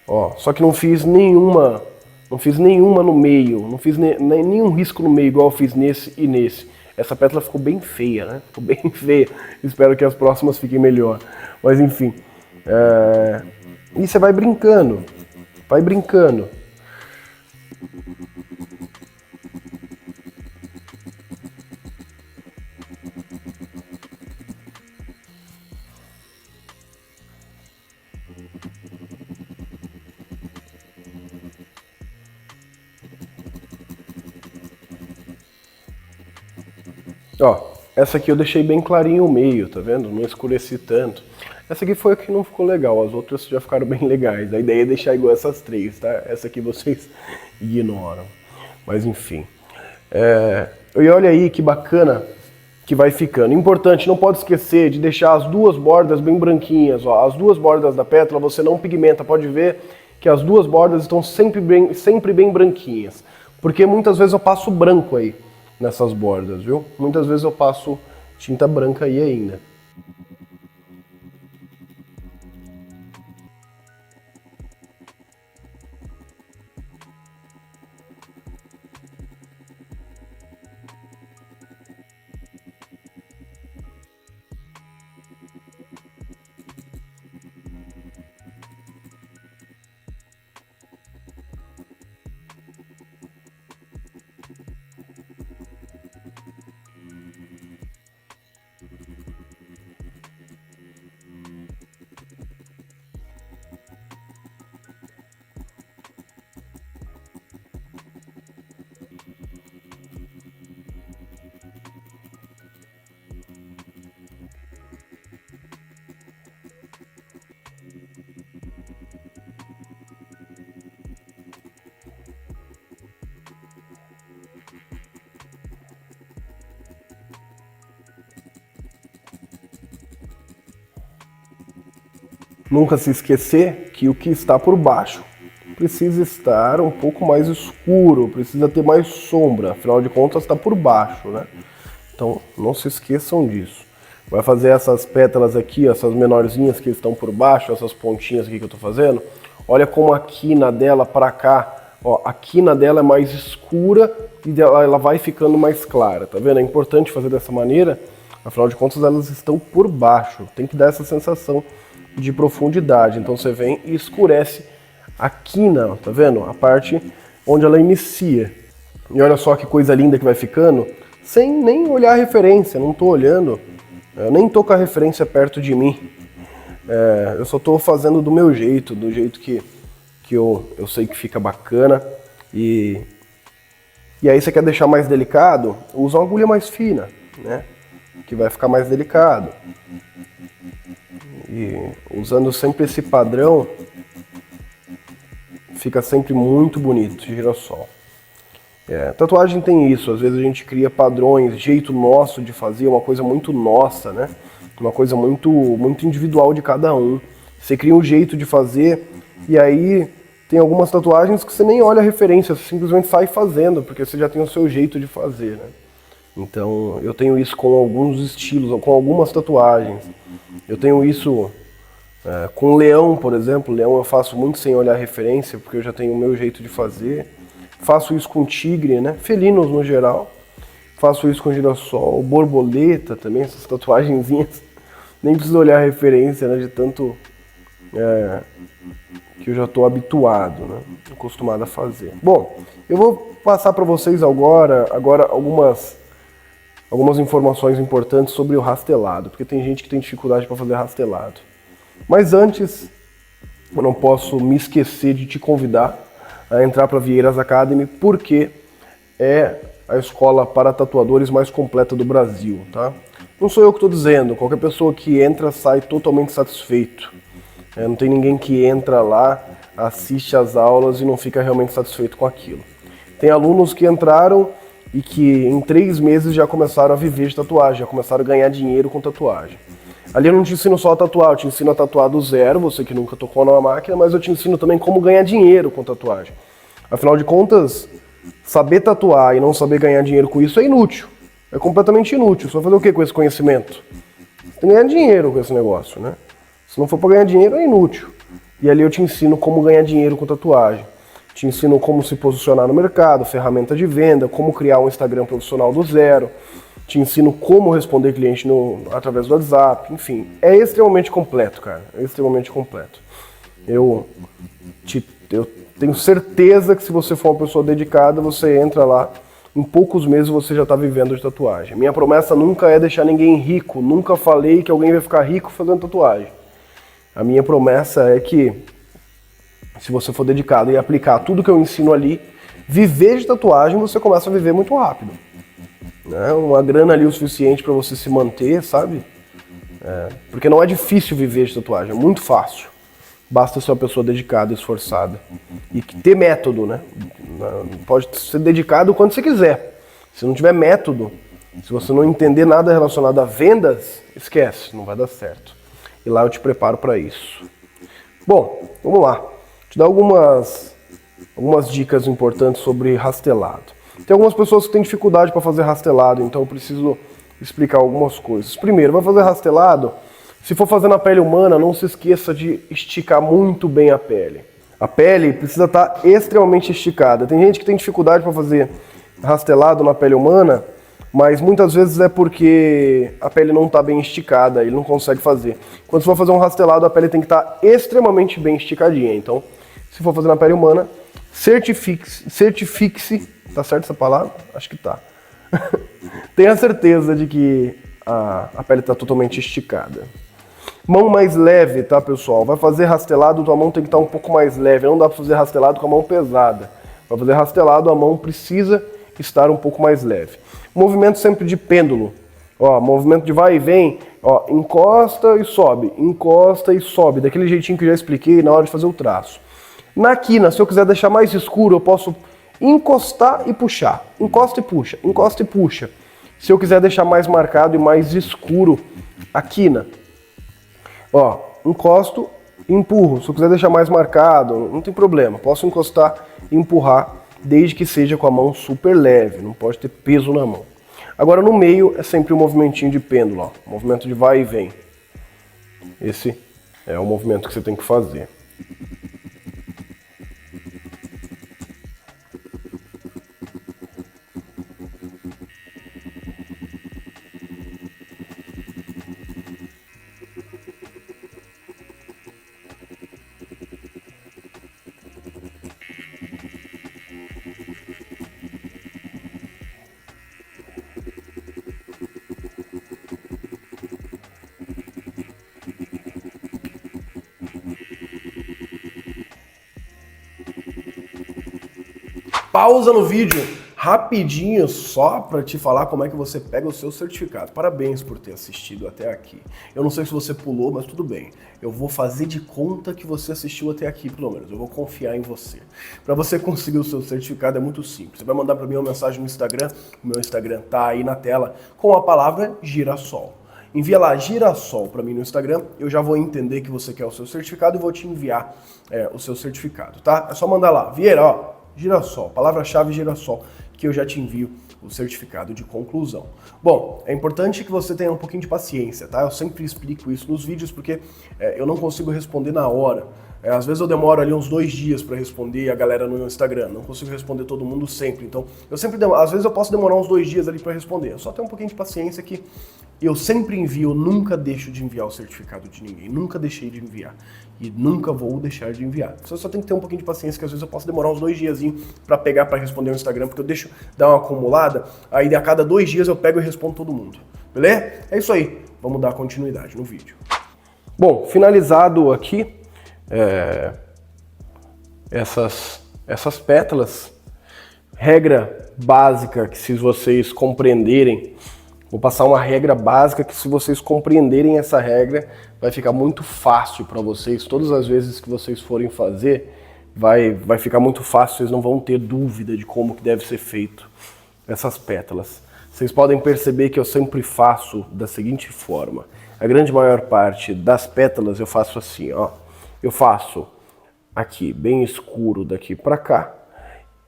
ó, só que não fiz nenhuma no meio, não fiz nenhum risco no meio igual eu fiz nesse e nesse. Essa pétala ficou bem feia, né? Ficou bem feia. Espero que as próximas fiquem melhor. Mas enfim, e você vai brincando, vai brincando. Ó, essa aqui eu deixei bem clarinho o meio, tá vendo? Não escureci tanto. Essa aqui foi a que não ficou legal, as outras já ficaram bem legais. A ideia é deixar igual essas três, tá? Essa aqui vocês ignoram. Mas enfim. E olha aí que bacana que vai ficando. Importante, não pode esquecer de deixar as duas bordas bem branquinhas. Ó. As duas bordas da pétala você não pigmenta, pode ver que as duas bordas estão sempre bem branquinhas. Porque muitas vezes eu passo branco aí nessas bordas, viu? Muitas vezes eu passo tinta branca aí ainda. nunca se esquecer que o que está por baixo precisa estar um pouco mais escuro, precisa ter mais sombra, afinal de contas está por baixo, né? Então não se esqueçam disso. Vai fazer essas pétalas aqui, essas menorzinhas que estão por baixo, essas pontinhas aqui que eu estou fazendo. Olha como a quina dela para cá, ó, a quina dela é mais escura e ela vai ficando mais clara, tá vendo? É importante fazer dessa maneira, afinal de contas elas estão por baixo, tem que dar essa sensação de profundidade. Então você vem e escurece a quina, tá vendo? A parte onde ela inicia. E olha só que coisa linda que vai ficando, sem nem olhar a referência, não tô olhando, eu nem tô com a referência perto de mim. Eu só tô fazendo do meu jeito, do jeito que eu sei que fica bacana. E aí você quer deixar mais delicado, usa uma agulha mais fina, né? Que vai ficar mais delicado. E usando sempre esse padrão, fica sempre muito bonito, girassol. Tatuagem tem isso, às vezes a gente cria padrões, jeito nosso de fazer, uma coisa muito nossa, né? Uma coisa muito, muito individual de cada um. Você cria um jeito de fazer e aí tem algumas tatuagens que você nem olha a referência, você simplesmente sai fazendo, porque você já tem o seu jeito de fazer, né? Então eu tenho isso com alguns estilos, com algumas tatuagens. Eu tenho isso com leão, por exemplo. Leão eu faço muito sem olhar a referência, porque eu já tenho o meu jeito de fazer. Faço isso com tigre, né? Felinos no geral. Faço isso com girassol, borboleta também, essas tatuagenzinhas. Nem preciso olhar a referência, né? De tanto que eu já estou habituado, né? Acostumado a fazer. Bom, eu vou passar para vocês agora algumas informações importantes sobre o rastelado, porque tem gente que tem dificuldade para fazer rastelado. Mas antes, eu não posso me esquecer de te convidar a entrar para a Vieiras Academy, porque é a escola para tatuadores mais completa do Brasil, tá? Não sou eu que estou dizendo, qualquer pessoa que entra sai totalmente satisfeito. Não tem ninguém que entra lá, assiste às aulas e não fica realmente satisfeito com aquilo. Tem alunos que entraram e que em 3 meses já começaram a viver de tatuagem, já começaram a ganhar dinheiro com tatuagem. Ali eu não te ensino só a tatuar, eu te ensino a tatuar do zero, você que nunca tocou numa máquina, mas eu te ensino também como ganhar dinheiro com tatuagem. Afinal de contas, saber tatuar e não saber ganhar dinheiro com isso é inútil. É completamente inútil. Você vai fazer o que com esse conhecimento? Você tem que ganhar dinheiro com esse negócio, né? Se não for para ganhar dinheiro, é inútil. E ali eu te ensino como ganhar dinheiro com tatuagem. Te ensino como se posicionar no mercado, ferramenta de venda, como criar um Instagram profissional do zero. Te ensino como responder cliente através do WhatsApp, enfim. É extremamente completo, cara. É extremamente completo. Eu tenho certeza que se você for uma pessoa dedicada, você entra lá, em poucos meses você já está vivendo de tatuagem. Minha promessa nunca é deixar ninguém rico. Nunca falei que alguém vai ficar rico fazendo tatuagem. A minha promessa é que, se você for dedicado e aplicar tudo que eu ensino ali, viver de tatuagem, você começa a viver muito rápido. Uma grana ali o suficiente para você se manter, sabe? Porque não é difícil viver de tatuagem, é muito fácil. Basta ser uma pessoa dedicada, esforçada. E ter método, né? Pode ser dedicado quando você quiser. Se não tiver método, se você não entender nada relacionado a vendas, esquece, não vai dar certo. E lá eu te preparo para isso. Bom, vamos lá. Vou te dar algumas dicas importantes sobre rastelado. Tem algumas pessoas que têm dificuldade para fazer rastelado, então eu preciso explicar algumas coisas. Primeiro, vai fazer rastelado, se for fazer na pele humana, não se esqueça de esticar muito bem a pele. A pele precisa estar extremamente esticada. Tem gente que tem dificuldade para fazer rastelado na pele humana, mas muitas vezes é porque a pele não está bem esticada, ele não consegue fazer. Quando você for fazer um rastelado, a pele tem que estar extremamente bem esticadinha. Então, se for fazer na pele humana, certifique-se, tá certo essa palavra? Acho que tá. Tenha certeza de que a pele está totalmente esticada. Mão mais leve, tá, pessoal? Vai fazer rastelado, tua mão tem que estar um pouco mais leve. Não dá para fazer rastelado com a mão pesada. Para fazer rastelado, a mão precisa estar um pouco mais leve. Movimento sempre de pêndulo. Ó, movimento de vai e vem. Ó, encosta e sobe. Daquele jeitinho que eu já expliquei na hora de fazer o traço. Na quina, se eu quiser deixar mais escuro, eu posso encostar e puxar. Encosta e puxa, encosta e puxa. Se eu quiser deixar mais marcado e mais escuro a quina. Ó, encosto Empurro, se eu quiser deixar mais marcado, não tem problema, posso encostar e empurrar, desde que seja com a mão super leve, não pode ter peso na mão. Agora no meio é sempre um movimentinho de pêndulo, ó, movimento de vai e vem. Esse é o movimento que você tem que fazer. Pausa no vídeo rapidinho só para te falar como é que você pega o seu certificado. Parabéns por ter assistido até aqui. Eu não sei se você pulou, mas tudo bem. Eu vou fazer de conta que você assistiu até aqui, pelo menos. Eu vou confiar em você. Para você conseguir o seu certificado é muito simples. Você vai mandar para mim uma mensagem no Instagram. O meu Instagram tá aí na tela com a palavra Girassol. Envia lá Girassol para mim no Instagram, eu já vou entender que você quer o seu certificado e vou te enviar o seu certificado, tá? É só mandar lá, Vieira, ó, Girassol, palavra-chave Girassol, que eu já te envio o certificado de conclusão. Bom, é importante que você tenha um pouquinho de paciência, tá? Eu sempre explico isso nos vídeos porque eu não consigo responder na hora. Às vezes eu demoro ali uns 2 dias para responder a galera no Instagram, não consigo responder todo mundo sempre, então eu sempre demoro, às vezes eu posso demorar uns 2 dias ali para responder, só tenha um pouquinho de paciência que eu sempre envio, eu nunca deixo de enviar o certificado de ninguém, nunca deixei de enviar e nunca vou deixar de enviar. Você só tem que ter um pouquinho de paciência que às vezes eu posso demorar uns 2 diazinhos para pegar para responder no Instagram, porque eu deixo dar uma acumulada, aí a cada 2 dias eu pego e respondo todo mundo, beleza? É isso aí, vamos dar continuidade no vídeo. Bom, finalizado aqui essas pétalas, regra básica que se vocês compreenderem, vou passar uma regra básica que se vocês compreenderem essa regra, vai ficar muito fácil para vocês, todas as vezes que vocês forem fazer, vai ficar muito fácil, vocês não vão ter dúvida de como que deve ser feito essas pétalas. Vocês podem perceber que eu sempre faço da seguinte forma, a grande maior parte das pétalas eu faço assim, ó. Eu faço aqui bem escuro daqui para cá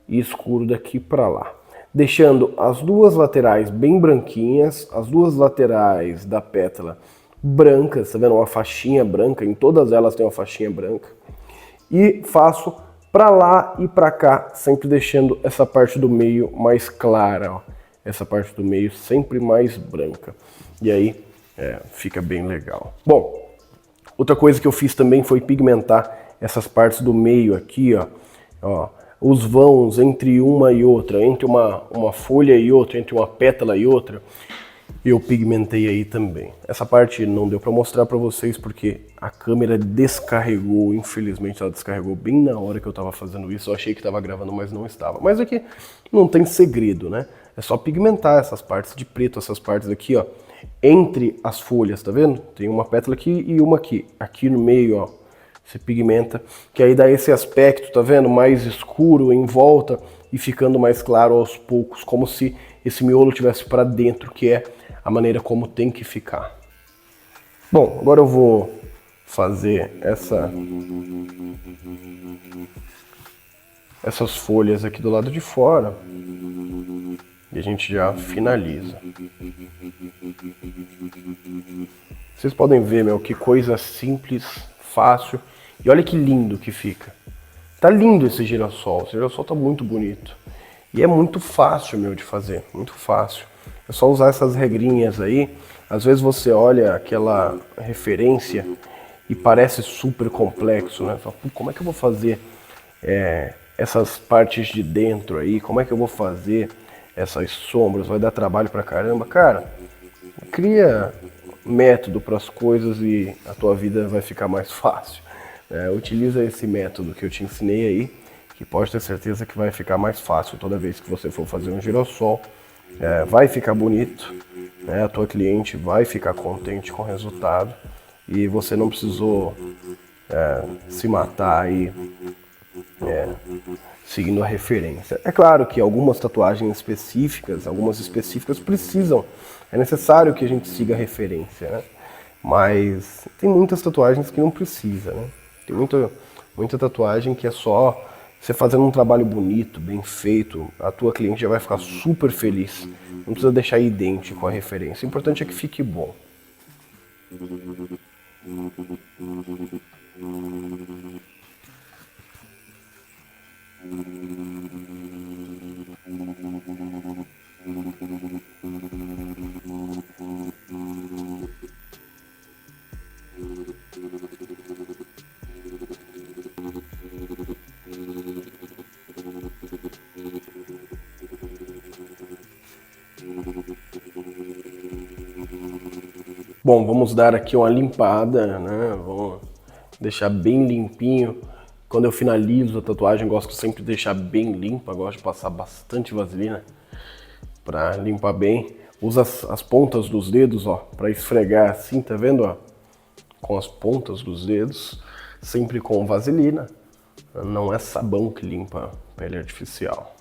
e escuro daqui para lá, deixando as duas laterais bem branquinhas, as duas laterais da pétala brancas, tá vendo? Uma faixinha branca, em todas elas tem uma faixinha branca. E faço para lá e para cá, sempre deixando essa parte do meio mais clara, ó. Essa parte do meio sempre mais branca. E aí fica bem legal. Bom, outra coisa que eu fiz também foi pigmentar essas partes do meio aqui, ó, os vãos entre uma e outra, entre uma folha e outra, entre uma pétala e outra, eu pigmentei aí também. Essa parte não deu para mostrar para vocês porque a câmera descarregou, infelizmente ela descarregou bem na hora que eu estava fazendo isso, eu achei que estava gravando, mas não estava. Mas aqui não tem segredo, né? É só pigmentar essas partes de preto, essas partes aqui, ó, entre as folhas, tá vendo? Tem uma pétala aqui e uma aqui. Aqui no meio, ó, você pigmenta, que aí dá esse aspecto, tá vendo? Mais escuro em volta e ficando mais claro aos poucos, como se esse miolo tivesse para dentro, que é a maneira como tem que ficar. Bom, agora eu vou fazer essas folhas aqui do lado de fora. E a gente já finaliza. Vocês podem ver, meu, que coisa simples, fácil. E olha que lindo que fica. Tá lindo esse girassol. Esse girassol tá muito bonito. E é muito fácil, meu, de fazer. Muito fácil. É só usar essas regrinhas aí. Às vezes você olha aquela referência e parece super complexo, né? Fala, como é que eu vou fazer essas partes de dentro aí? Como é que eu vou fazer essas sombras? Vai dar trabalho pra caramba. Cara, cria método para as coisas e a tua vida vai ficar mais fácil. Utiliza esse método que eu te ensinei aí, que pode ter certeza que vai ficar mais fácil toda vez que você for fazer um girassol. Vai ficar bonito, né? A tua cliente vai ficar contente com o resultado e você não precisou se matar aí seguindo a referência. É claro que algumas tatuagens específicas, precisam, é necessário que a gente siga a referência, né? Mas tem muitas tatuagens que não precisa, né? Tem muita tatuagem que é só você fazendo um trabalho bonito, bem feito, a tua cliente já vai ficar super feliz. Não precisa deixar idêntico a referência. O importante é que fique bom. Bom, vamos dar aqui uma limpada, né? Vamos deixar bem limpinho. Quando eu finalizo a tatuagem, gosto sempre de deixar bem limpa, gosto de passar bastante vaselina para limpar bem. Usa as pontas dos dedos, ó, para esfregar assim, tá vendo, ó? Com as pontas dos dedos, sempre com vaselina. Não é sabão que limpa a pele artificial.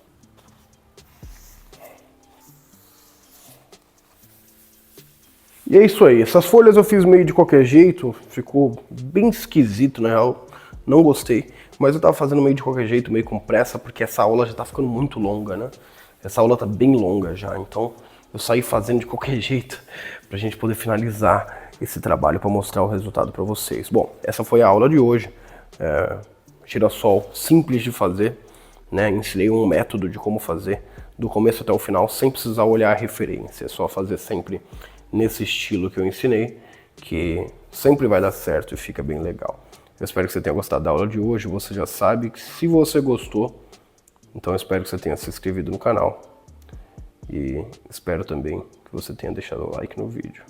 E é isso aí, essas folhas eu fiz meio de qualquer jeito, ficou bem esquisito na real, não gostei, mas eu tava fazendo meio de qualquer jeito, meio com pressa, porque essa aula já tá ficando muito longa, né? Essa aula tá bem longa já, então eu saí fazendo de qualquer jeito pra gente poder finalizar esse trabalho para mostrar o resultado para vocês. Bom, essa foi a aula de hoje, girassol simples de fazer, né? Ensinei um método de como fazer do começo até o final, sem precisar olhar a referência, é só fazer sempre nesse estilo que eu ensinei, que sempre vai dar certo e fica bem legal. Eu espero que você tenha gostado da aula de hoje. Você já sabe que se você gostou, então eu espero que você tenha se inscrito no canal e espero também que você tenha deixado o like no vídeo.